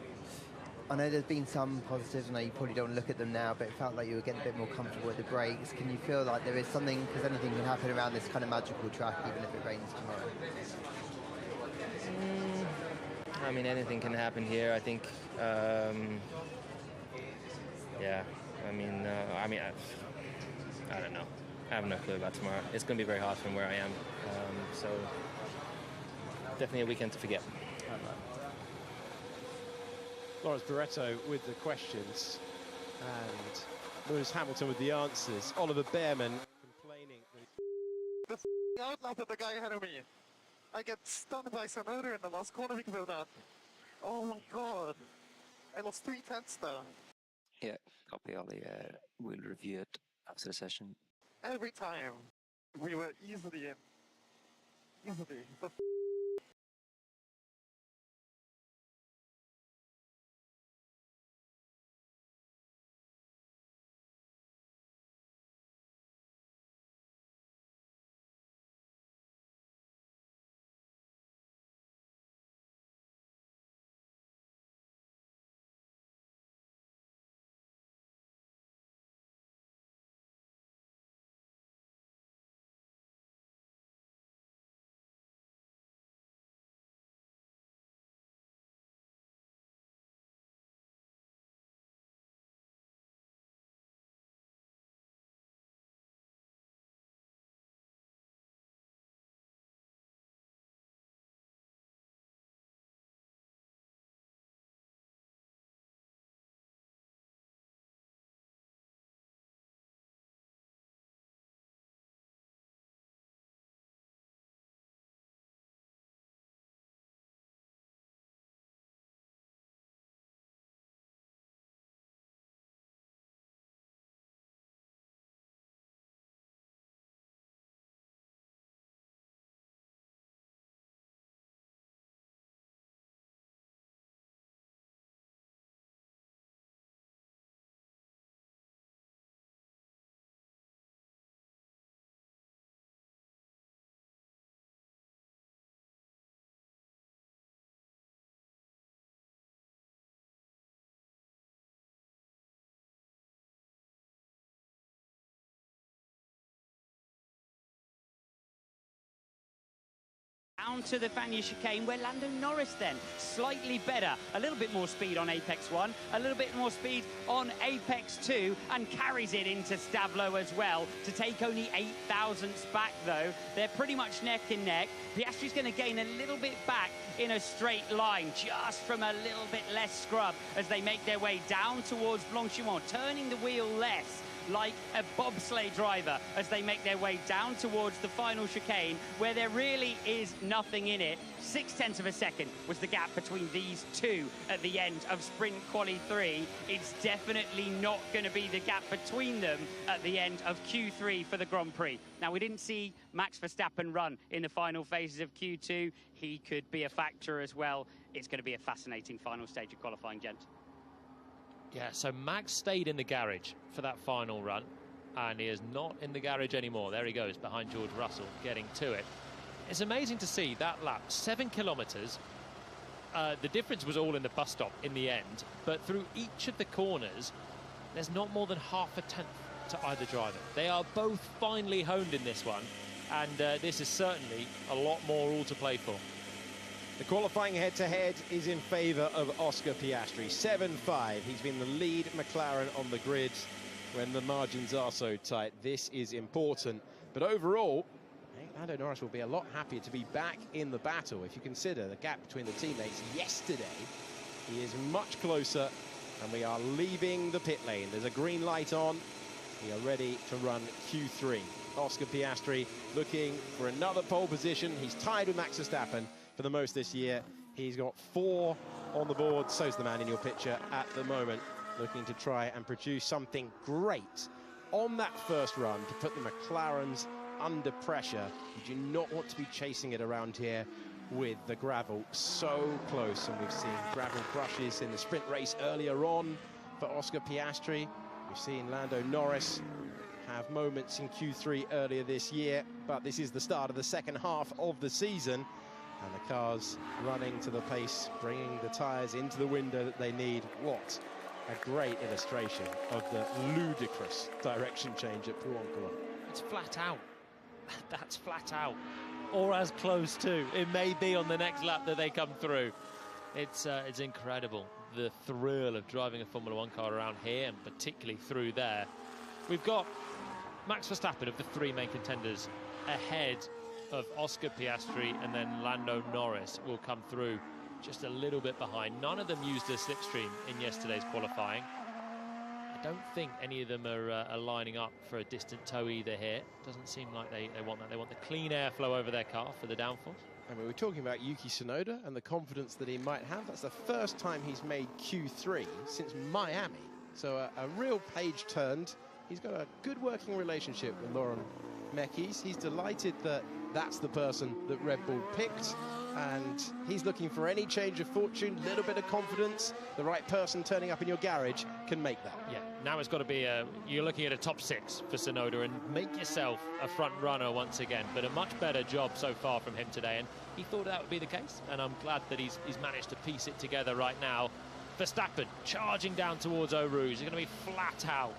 I know there's been some positives. I know you probably don't look at them now, but it felt like you were getting a bit more comfortable with the brakes. Can you feel like there is something, because anything can happen around this kind of magical track, even if it rains tomorrow? I mean, anything can happen here. I think, yeah, I don't know. I have no clue about tomorrow. It's going to be very hard from where I am. So definitely a weekend to forget. Lawrence Barretto with the questions and Lewis Hamilton with the answers. Oliver Behrman complaining. The outlap of the guy ahead of me. I get stunned by some motor in the last corner because of that. Oh my god. I lost 3/10 there. Yeah, copy Ollie. We'll review it after the session. Every time we were easily in. Easily. The Down to the Fania chicane where Lando Norris then slightly better, a little bit more speed on Apex 1, a little bit more speed on Apex 2 and carries it into Stavlo as well to take only 8 thousandths back though. They're pretty much neck and neck. Piastri's going to gain a little bit back in a straight line just from a little bit less scrub as they make their way down towards Blanchimont, turning the wheel less like a bobsleigh driver as they make their way down towards the final chicane, where there really is nothing in it. 0.6 of a second was the gap between these two at the end of Sprint Quali 3. It's definitely not going to be the gap between them at the end of Q3 for the Grand Prix. Now, we didn't see Max Verstappen run in the final phases of Q2. He could be a factor as well. It's going to be a fascinating final stage of qualifying, gents. Yeah, so Max stayed in the garage for that final run, and he is not in the garage anymore. There he goes, behind George Russell, getting to it. It's amazing to see that lap, 7 kilometres. The difference was all in the bus stop in the end, but through each of the corners, there's not more than half a tenth to either driver. They are both finely honed in this one, and this is certainly a lot more all to play for. The qualifying head-to-head is in favour of Oscar Piastri, 7-5. He's been the lead McLaren on the grid when the margins are so tight. This is important, but overall, Lando Norris will be a lot happier to be back in the battle. If you consider the gap between the teammates yesterday, he is much closer, and we are leaving the pit lane. There's a green light on. We are ready to run Q3. Oscar Piastri looking for another pole position. He's tied with Max Verstappen for the most this year. He's got 4 on the board. So's the man in your picture at the moment, looking to try and produce something great on that first run to put the McLarens under pressure. You do not want to be chasing it around here with the gravel so close, and we've seen gravel crushes in the sprint race earlier on for Oscar Piastri. We've seen Lando Norris have moments in Q3 earlier this year, but this is the start of the second half of the season, and the cars running to the pace, bringing the tyres into the window that they need. What a great illustration of the ludicrous direction change at Prix. It's flat out. That's flat out, or as close to. It may be on the next lap that they come through. It's incredible, the thrill of driving a Formula 1 car around here, and particularly through there. We've got Max Verstappen of the 3 main contenders ahead of Oscar Piastri, and then Lando Norris will come through just a little bit behind. None of them used a slipstream in yesterday's qualifying. I don't think any of them are lining up for a distant tow either here. Doesn't seem like they want that. They want the clean airflow over their car for the downforce. And we were talking about Yuki Tsunoda and the confidence that he might have. That's the first time he's made Q3 since Miami. So a real page turned. He's got a good working relationship with Lauren Mekies. He's delighted that that's the person that Red Bull picked, and he's looking for any change of fortune, little bit of confidence. The right person turning up in your garage can make that. Yeah, now it's got to be you're looking at a top 6 for Tsunoda, and make yourself a front runner once again. But a much better job so far from him today, and he thought that would be the case, and I'm glad that he's managed to piece it together right now. Verstappen charging down towards Eau Rouge. He's going to be flat out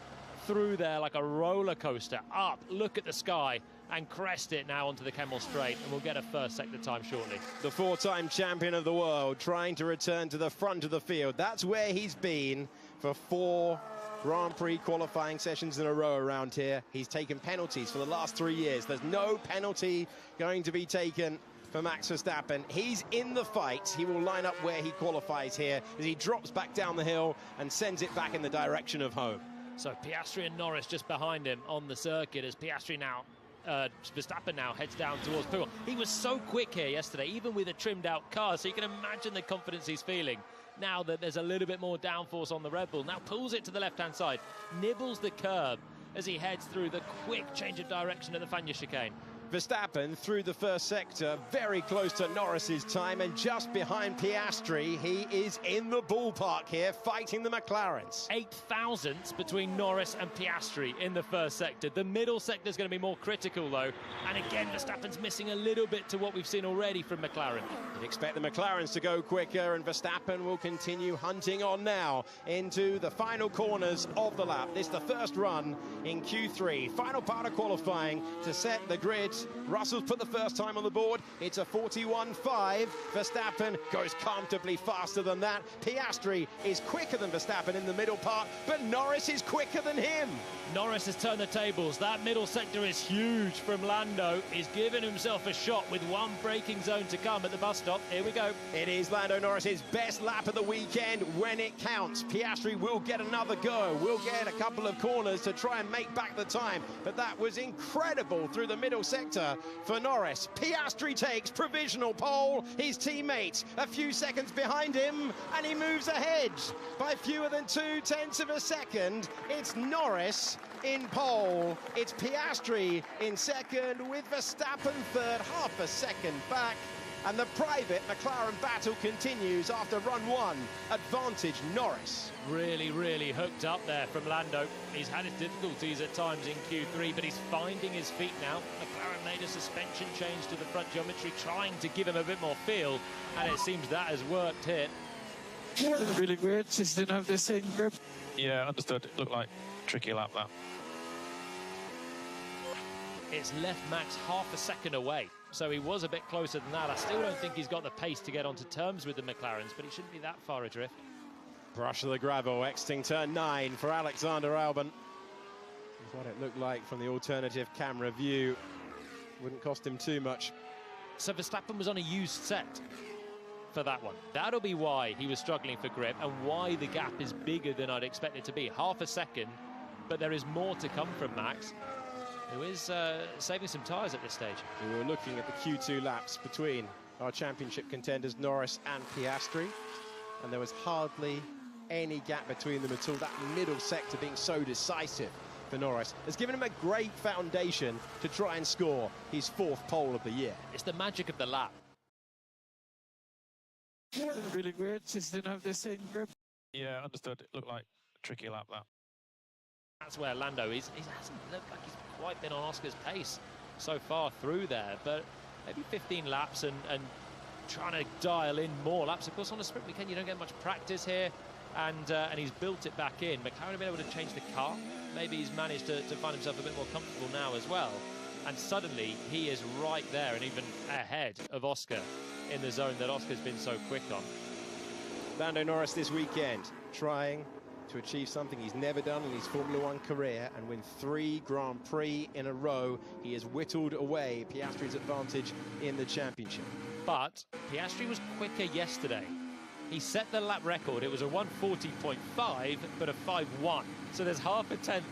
through there like a roller coaster. Up, look at the sky, and crest it now onto the Kemmel Straight, and we'll get a first sector time shortly. The 4-time champion of the world trying to return to the front of the field. That's where he's been for 4 Grand Prix qualifying sessions in a row around here. He's taken penalties for the last 3 years. There's no penalty going to be taken for Max Verstappen. He's in the fight. He will line up where he qualifies here as he drops back down the hill and sends it back in the direction of home. So Piastri and Norris just behind him on the circuit as Piastri now, Verstappen now heads down towards Prix. He was so quick here yesterday, even with a trimmed out car, so you can imagine the confidence he's feeling now that there's a little bit more downforce on the Red Bull. Now pulls it to the left-hand side, nibbles the curb as he heads through the quick change of direction at the Fagnes chicane. Verstappen through the first sector, very close to Norris's time, and just behind Piastri. He is in the ballpark here, fighting the McLarens. 8 thousandths between Norris and Piastri in the first sector. The middle sector is going to be more critical, though. And again, Verstappen's missing a little bit to what we've seen already from McLaren. You'd expect the McLarens to go quicker, and Verstappen will continue hunting on now into the final corners of the lap. This is the first run in Q3. Final part of qualifying to set the grid second. Russell's put the first time on the board. It's a 41.5. Verstappen goes comfortably faster than that. Piastri is quicker than Verstappen in the middle part, but Norris is quicker than him. Norris has turned the tables. That middle sector is huge from Lando. He's given himself a shot with one braking zone to come at the bus stop. Here we go. It is Lando Norris's best lap of the weekend when it counts. Piastri will get another go. We'll get a couple of corners to try and make back the time, but that was incredible through the middle sector for Norris. Piastri takes provisional pole. His teammates a few seconds behind him, and he moves ahead by fewer than 0.2 of a second. It's Norris in pole. It's Piastri in second, with Verstappen third, half a second back. And the private McLaren battle continues after run one. Advantage Norris. Really hooked up there from Lando. He's had his difficulties at times in Q3, but he's finding his feet now. McLaren made a suspension change to the front geometry, trying to give him a bit more feel, and it seems that has worked here. Really weird, just didn't have the same grip. Yeah, understood. It looked like a tricky lap, that. It's left Max half a second away, so he was a bit closer than that. I still don't think he's got the pace to get onto terms with the McLarens, but he shouldn't be that far adrift. Brush of the gravel, exiting turn 9 for Alexander Albon. That's what it looked like from the alternative camera view. Wouldn't cost him too much. So Verstappen was on a used set for that one. That'll be why he was struggling for grip and why the gap is bigger than I'd expect it to be. Half a second, but there is more to come from Max, who is saving some tyres at this stage. We were looking at the Q2 laps between our championship contenders Norris and Piastri, and there was hardly any gap between them at all. That middle sector being so decisive for Norris has given him a great foundation to try and score his 4th pole of the year. It's the magic of the lap. Really weird, just didn't have the same grip. Yeah, understood. It looked like a tricky lap, that. That's where Lando is. He hasn't looked like he's quite been on Oscar's pace so far through there, but maybe 15 laps and trying to dial in more laps. Of course, on a sprint weekend, you don't get much practice here, and he's built it back in. McLaren have been able to change the car. Maybe he's managed to find himself a bit more comfortable now as well. And suddenly, he is right there and even ahead of Oscar in the zone that Oscar's been so quick on. Lando Norris this weekend trying to achieve something he's never done in his Formula One career and win 3 Grand Prix in a row. He has whittled away Piastri's advantage in the championship. But Piastri was quicker yesterday. He set the lap record. It was a 140.5, but a 5.1. So there's half a tenth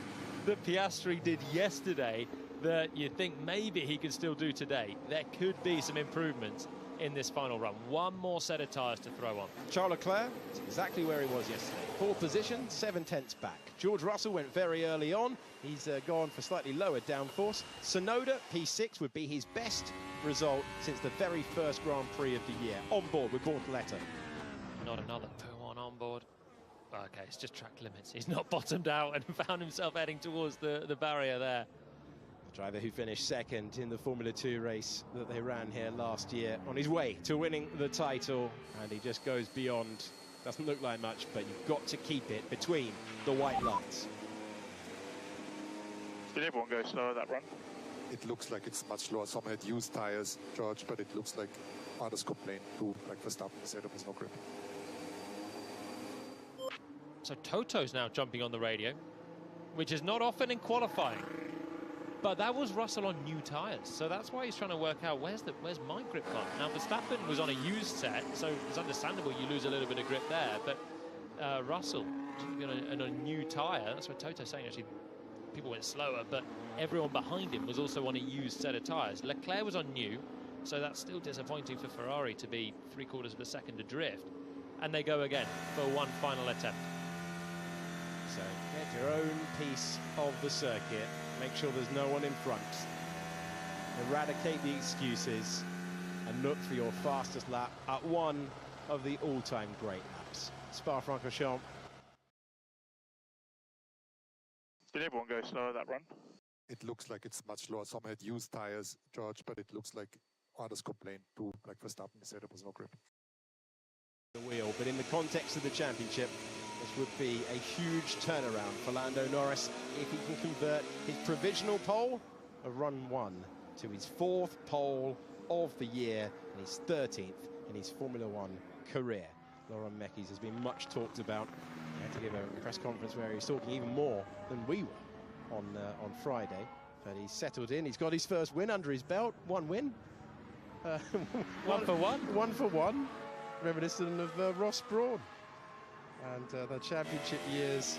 that Piastri did yesterday that you think maybe he could still do today. There could be some improvements in this final run. One more set of tyres to throw on. Charles Leclerc is exactly where he was yesterday. 4th position, 7/10 back. George Russell went very early on. He's gone for slightly lower downforce. Tsunoda, P6, would be his best result since the very first Grand Prix of the year. On board with Bortoleto. Not another poo on board. Okay, it's just track limits. He's not bottomed out and found himself heading towards the barrier there. Driver who finished second in the Formula 2 race that they ran here last year, on his way to winning the title, and he just goes beyond. Doesn't look like much, but you've got to keep it between the white lines. Did everyone go slower that run? It looks like it's much slower. Some had used tires, George, but it looks like others complained too, like Verstappen said there was no grip. So Toto's now jumping on the radio, which is not often in qualifying. But that was Russell on new tyres, so that's why he's trying to work out where's my grip gone. Now Verstappen was on a used set, so it's understandable you lose a little bit of grip there. But Russell on a new tyre. That's what Toto's saying. Actually, people went slower, but everyone behind him was also on a used set of tyres. Leclerc was on new, so that's still disappointing for Ferrari to be 3/4 of a second adrift. And they go again for one final attempt. So get your own piece of the circuit. Make sure there's no one in front. Eradicate the excuses and look for your fastest lap at one of the all-time great laps. Spa-Francorchamps. Did everyone go slower that run? It looks like it's much slower. Some had used tires, George, but it looks like others complained too, like Verstappen said there was no grip. The wheel, but in the context of the championship, this would be a huge turnaround for Lando Norris if he can convert his provisional pole of run 1 to his 4th pole of the year and his 13th in his Formula One career. Laurent Mekies has been much talked about. He had to give a press conference where he was talking even more than we were on Friday. But he's settled in. He's got his first win under his belt. 1 win. One for one. 1 for 1. Reminiscent of Ross Brawn. And the championship years.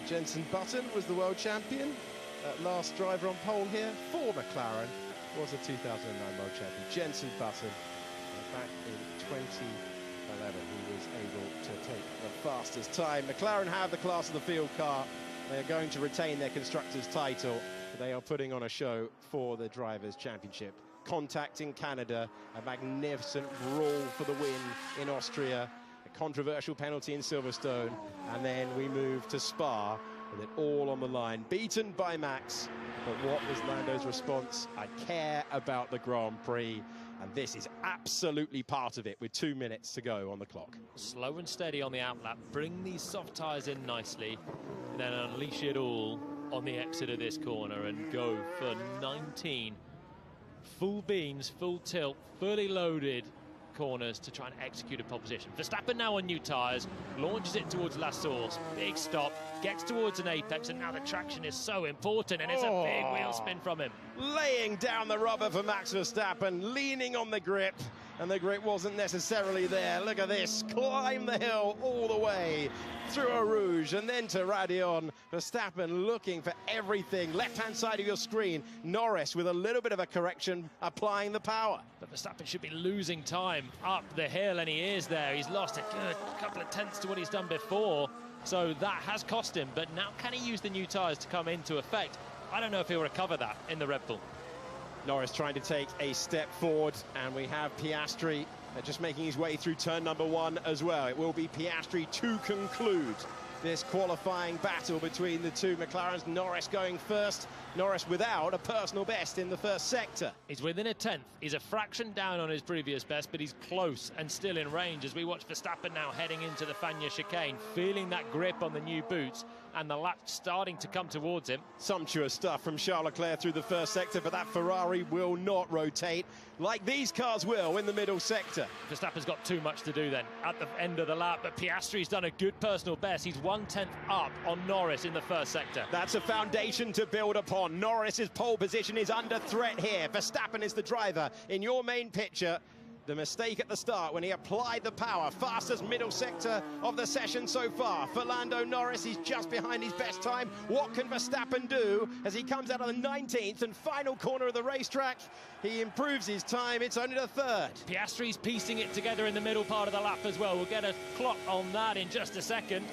Jenson Button was the world champion. Last driver on pole here for McLaren was a 2009 world champion. Jenson Button, back in 2011, he was able to take the fastest time. McLaren have the class of the field car. They are going to retain their constructors' title. They are putting on a show for the Drivers' Championship. Contact in Canada, a magnificent brawl for the win in Austria, a controversial penalty in Silverstone, and then we move to Spa with it all on the line. Beaten by Max, but what was Lando's response? I care about the Grand Prix, and this is absolutely part of it with 2 minutes to go on the clock. Slow and steady on the outlap, bring these soft tyres in nicely, and then unleash it all on the exit of this corner and go for 19 full beans, full tilt, fully loaded corners to try and execute a pole position. Verstappen now on new tyres, launches it towards La Source, big stop, gets towards an apex, and now the traction is so important, and it's a big wheel spin from him. Laying down the rubber for Max Verstappen, leaning on the grip, and the grip wasn't necessarily there. Look at this, climb the hill all the way through Eau Rouge and then to Radion. Verstappen looking for everything. Left-hand side of your screen, Norris with a little bit of a correction, applying the power. But Verstappen should be losing time up the hill, and he is there. He's lost a good couple of tenths to what he's done before, so that has cost him. But now can he use the new tyres to come into effect? I don't know if he'll recover that in the Red Bull. Norris trying to take a step forward, and we have Piastri just making his way through turn number 1 as well. It will be Piastri to conclude this qualifying battle between the two McLarens. Norris going first. Norris without a personal best in the first sector. He's within a tenth. He's a fraction down on his previous best, but he's close and still in range as we watch Verstappen now heading into the Fagnes chicane, feeling that grip on the new boots and the lap starting to come towards him. Sumptuous stuff from Charles Leclerc through the first sector, but that Ferrari will not rotate like these cars will in the middle sector. Verstappen's got too much to do then at the end of the lap, but Piastri's done a good personal best. He's 1/10 up on Norris in the first sector. That's a foundation to build upon. Norris's pole position is under threat here. Verstappen is the driver in your main picture. The mistake at the start when he applied the power. Fastest middle sector of the session so far. For Lando Norris, he's just behind his best time. What can Verstappen do as he comes out of the 19th and final corner of the racetrack? He improves his time. It's only the 3rd. Piastri's piecing it together in the middle part of the lap as well. We'll get a clock on that in just a second.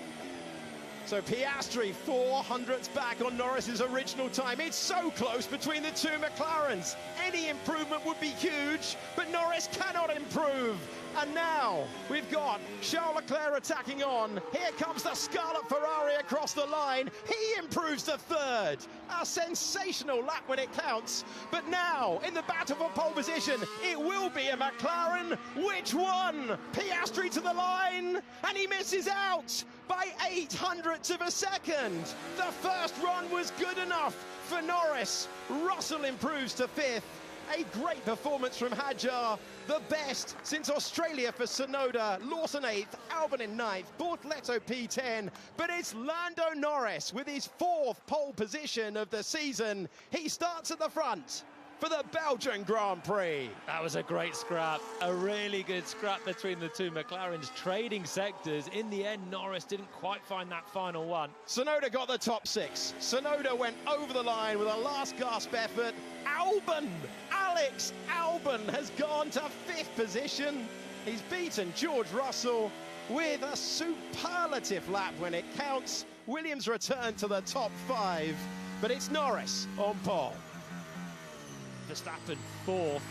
So Piastri 400ths back on Norris's original time. It's so close between the two McLarens. Any improvement would be huge, but Norris cannot improve. And now we've got Charles Leclerc attacking on. Here comes the Scarlet Ferrari across the line. He improves to 3rd. A sensational lap when it counts. But now, in the battle for pole position, it will be a McLaren. Which one? Piastri to the line, and he misses out by 800ths of a second. The first run was good enough for Norris. Russell improves to 5th. A great performance from Hadjar, the best since Australia for Tsunoda. Lawson 8th, Albon in 9th, Bortoleto P10. But it's Lando Norris with his 4th pole position of the season. He starts at the front for the Belgian Grand Prix. That was a great scrap, a really good scrap between the two McLarens, trading sectors. In the end, Norris didn't quite find that final one. Tsunoda got the top 6. Tsunoda went over the line with a last gasp effort. Albon, Alex Albon has gone to 5th position. He's beaten George Russell with a superlative lap when it counts. Williams returned to the top 5, but it's Norris on pole. Verstappen 4th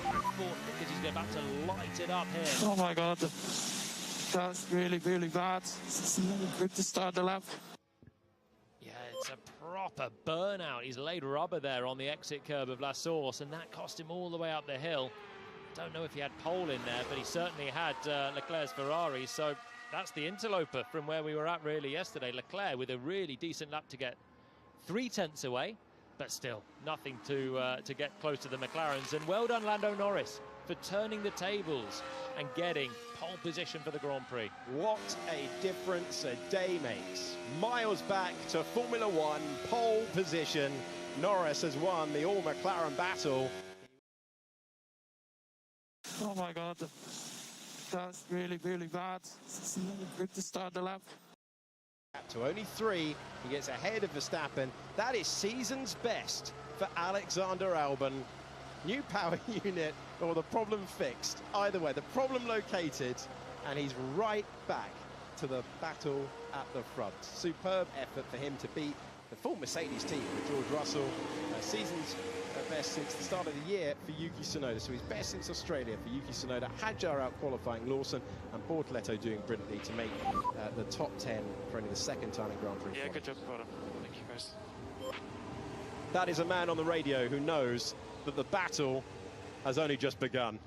because he's about to light it up here. Oh my God, that's really, really bad. It's not good to start the lap. Yeah, it's a proper burnout. He's laid rubber there on the exit curb of La Source, and that cost him all the way up the hill. Don't know if he had pole in there, but he certainly had Leclerc's Ferrari, so that's the interloper from where we were at really yesterday. Leclerc with a really decent lap to get 3 tenths away. but still, nothing to get close to the McLarens. And well done, Lando Norris, for turning the tables and getting pole position for the Grand Prix. What a difference a day makes. Miles back to Formula One, pole position. Norris has won the all-McLaren battle. Oh my God, that's really, really bad. It's not good to start the lap. To only 3, he gets ahead of Verstappen. That is season's best for Alexander Albon. New power unit, or the problem fixed. Either way, the problem located, and he's right back to the battle at the front. Superb effort for him to beat the full Mercedes team with George Russell. Season's best since the start of the year for Yuki Tsunoda. So he's best since Australia for Yuki Tsunoda. Hadjar out qualifying Lawson, and Bortoleto doing brilliantly to make the top 10 for only the second time in Grand Prix. Yeah, good job, Bottom. Thank you, guys. That is a man on the radio who knows that the battle has only just begun.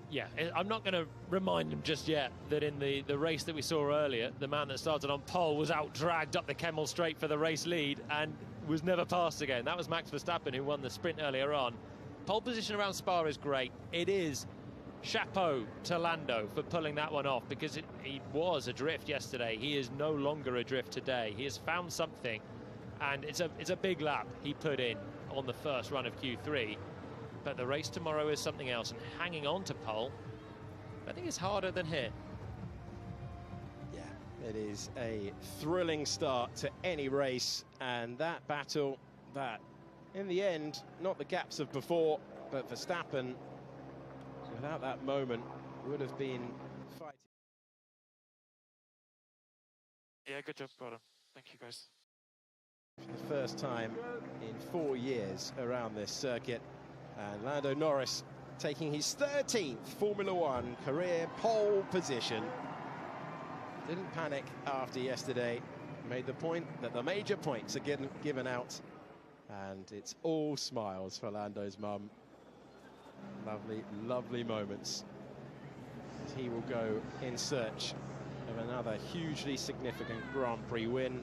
Yeah, I'm not going to remind him just yet that in the race that we saw earlier, the man that started on pole was out-dragged up the Kemmel Straight for the race lead and was never passed again. That was Max Verstappen, who won the sprint earlier on. Pole position around Spa is great. It is chapeau to Lando for pulling that one off, because he was adrift yesterday. He is no longer adrift today. He has found something, and it's a big lap he put in on the first run of Q3. But the race tomorrow is something else, and hanging on to pole, I think it's harder than here. Yeah, it is a thrilling start to any race, and that battle, that in the end, not the gaps of before, but Verstappen, without that moment, would have been fighting. Yeah, good job, Bottom. Thank you, guys. For the first time in 4 years around this circuit. And Lando Norris taking his 13th Formula One career pole position. Didn't panic after yesterday. Made the point that the major points are given out. And it's all smiles for Lando's mum. Lovely, lovely moments. He will go in search of another hugely significant Grand Prix win.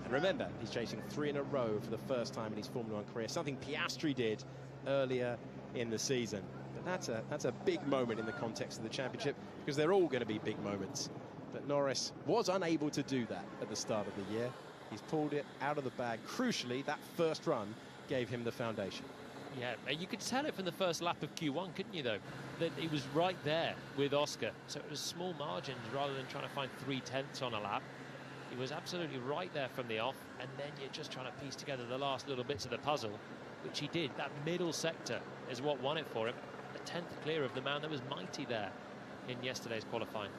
And remember, he's chasing 3 in a row for the first time in his Formula One career, something Piastri did earlier in the season. But that's a big moment in the context of the championship, because they're all going to be big moments. But Norris was unable to do that at the start of the year. He's pulled it out of the bag. Crucially, that first run gave him the foundation. Yeah, you could tell it from the first lap of Q1, couldn't you, though? That he was right there with Oscar. So it was small margins rather than trying to find 3/10 on a lap. He was absolutely right there from the off, and then you're just trying to piece together the last little bits of the puzzle, which he did. That middle sector is what won it for him. A 10th clear of the man that was mighty there in yesterday's qualifying.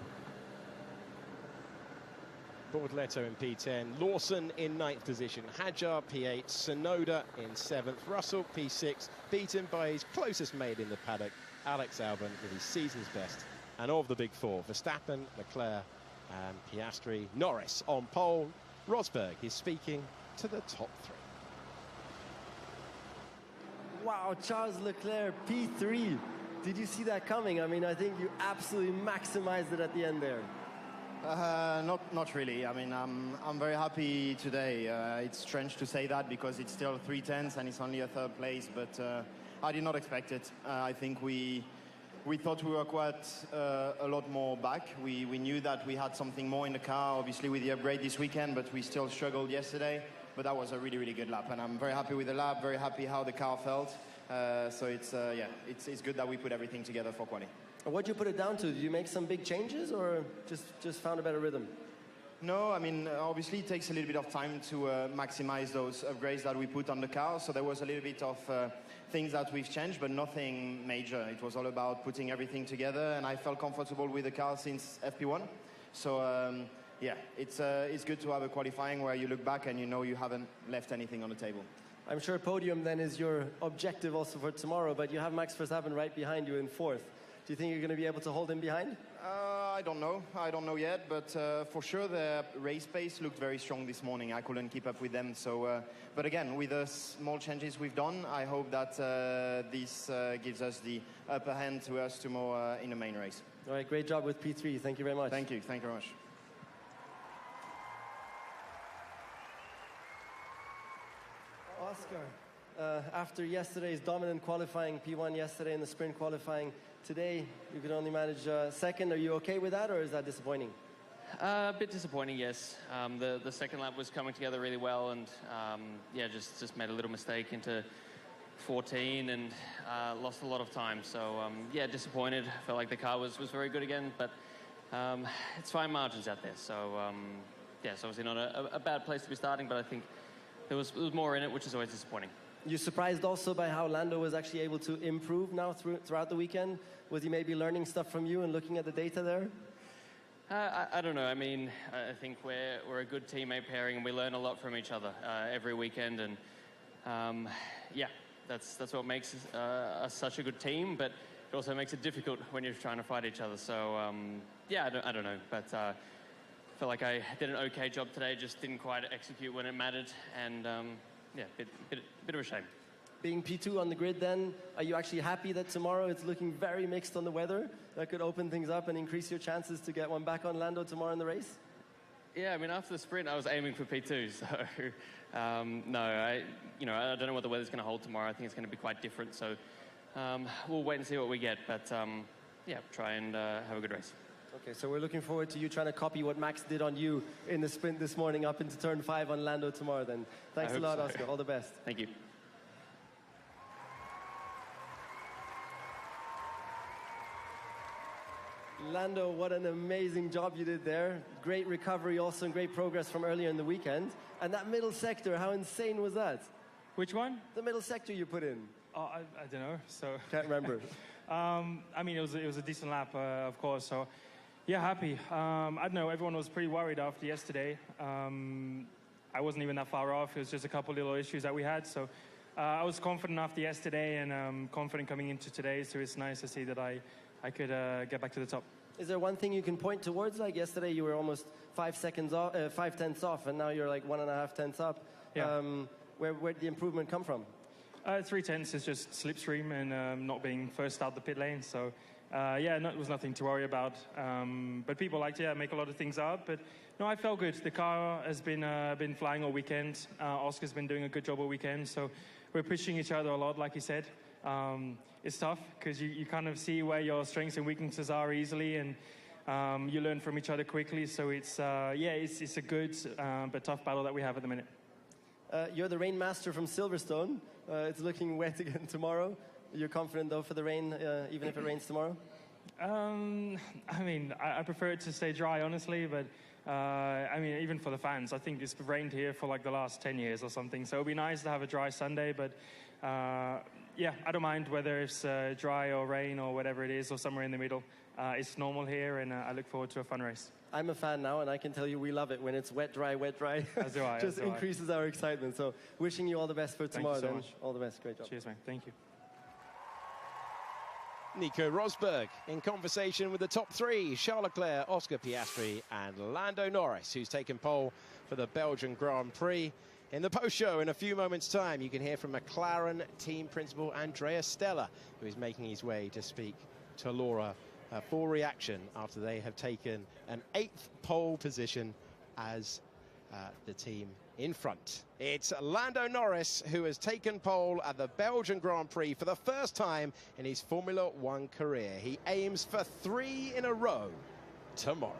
Bortoleto in P10, Lawson in 9th position, Hadjar P8, Tsunoda in 7th, Russell P6, beaten by his closest mate in the paddock, Alex Albon, with his season's best. And of the big 4, Verstappen, Leclerc and Piastri. Norris on pole. Rosberg is speaking to the top 3. Wow, Charles Leclerc, P3. Did you see that coming? I mean, I think you absolutely maximized it at the end there. Not really. I mean, I'm very happy today. It's strange to say that because it's still 3/10 and it's only a 3rd place, but I did not expect it. I think we thought we were quite a lot more back. We knew that we had something more in the car, obviously with the upgrade this weekend, but we still struggled yesterday. But that was a really, really good lap, and I'm very happy with the lap, very happy how the car felt. So it's good that we put everything together for quali. What'd you put it down to? Did you make some big changes, or just found a better rhythm? No, I mean, obviously it takes a little bit of time to maximize those upgrades that we put on the car. So there was a little bit of things that we've changed, but nothing major. It was all about putting everything together, and I felt comfortable with the car since FP1. So yeah, it's good to have a qualifying where you look back and you know you haven't left anything on the table. I'm sure podium then is your objective also for tomorrow, but you have Max Verstappen right behind you in 4th. Do you think you're going to be able to hold him behind? I don't know. I don't know yet, but for sure the race pace looked very strong this morning. I couldn't keep up with them. So, but again, with the small changes we've done, I hope that this gives us the upper hand to us tomorrow in the main race. All right, great job with P3. Thank you very much. Thank you. Thank you very much. Oscar, After yesterday's dominant qualifying, P1 yesterday in the sprint qualifying, today you could only manage second. Are you okay with that, or is that disappointing? A bit disappointing, yes. The second lap was coming together really well, and yeah, just made a little mistake into 14 and lost a lot of time. So yeah, disappointed. Felt like the car was very good again, but it's fine margins out there. So yeah, it's obviously not a bad place to be starting, but I think there was more in it, which is always disappointing. You're surprised also by how Lando was actually able to improve now throughout the weekend? Was he maybe learning stuff from you and looking at the data there? I don't know. I mean, I think we're a good teammate pairing, and we learn a lot from each other every weekend. And yeah, that's what makes us such a good team. But it also makes it difficult when you're trying to fight each other. So yeah, I don't know. But I felt like I did an okay job today. Just didn't quite execute when it mattered. And yeah, bit of a shame. Being P2 on the grid then, are you actually happy that tomorrow it's looking very mixed on the weather? That could open things up and increase your chances to get one back on Lando tomorrow in the race? Yeah, I mean, after the sprint, I was aiming for P2, so no, I don't know what the weather's going to hold tomorrow. I think it's going to be quite different, so we'll wait and see what we get, but yeah, try and have a good race. Okay, so we're looking forward to you trying to copy what Max did on you in the sprint this morning up into turn 5 on Lando tomorrow then. Thanks a lot, so. Oscar. All the best. Thank you. Lando, what an amazing job you did there. Great recovery also and great progress from earlier in the weekend. And that middle sector, how insane was that? Which one? The middle sector you put in. Oh, I don't know. So can't remember. I mean, it was a decent lap, of course. So yeah, happy. I don't know. Everyone was pretty worried after yesterday. I wasn't even that far off. It was just a couple little issues that we had. So I was confident after yesterday and confident coming into today. So it's nice to see that I could get back to the top. Is there one thing you can point towards? Like yesterday, you were almost 5 tenths off, and now you're like 1.5 tenths up. Yeah. Where did the improvement come from? 3 tenths is just slipstream and not being first out the pit lane. So yeah, it was nothing to worry about. But people like to make a lot of things out. But no, I felt good. The car has been flying all weekend. Oscar's been doing a good job all weekend. So we're pushing each other a lot, like he said. It's tough because you kind of see where your strengths and weaknesses are easily, and you learn from each other quickly. So it's it's a good but tough battle that we have at the minute. You're the rain master from Silverstone. It's looking wet again tomorrow. You're confident though for the rain, even if it rains tomorrow? I mean, I prefer it to stay dry, honestly, but I mean, even for the fans, I think it's rained here for like the last 10 years or something. So it'll be nice to have a dry Sunday, but yeah, I don't mind whether it's dry or rain or whatever it is, or somewhere in the middle. It's normal here, and I look forward to a fun race. I'm a fan now, and I can tell you we love it when it's wet, dry. As do I. Just increases our excitement. So wishing you all the best for tomorrow. Thank you so much. All the best. Great job. Cheers, man. Thank you. Nico Rosberg in conversation with the top 3, Charles Leclerc, Oscar Piastri and Lando Norris, who's taken pole for the Belgian Grand Prix. In the post-show, in a few moments' time, you can hear from McLaren team principal Andrea Stella, who is making his way to speak to Laura for reaction after they have taken an 8th pole position as the team in front. It's Lando Norris who has taken pole at the Belgian Grand Prix for the first time in his Formula One career. He aims for 3 in a row tomorrow.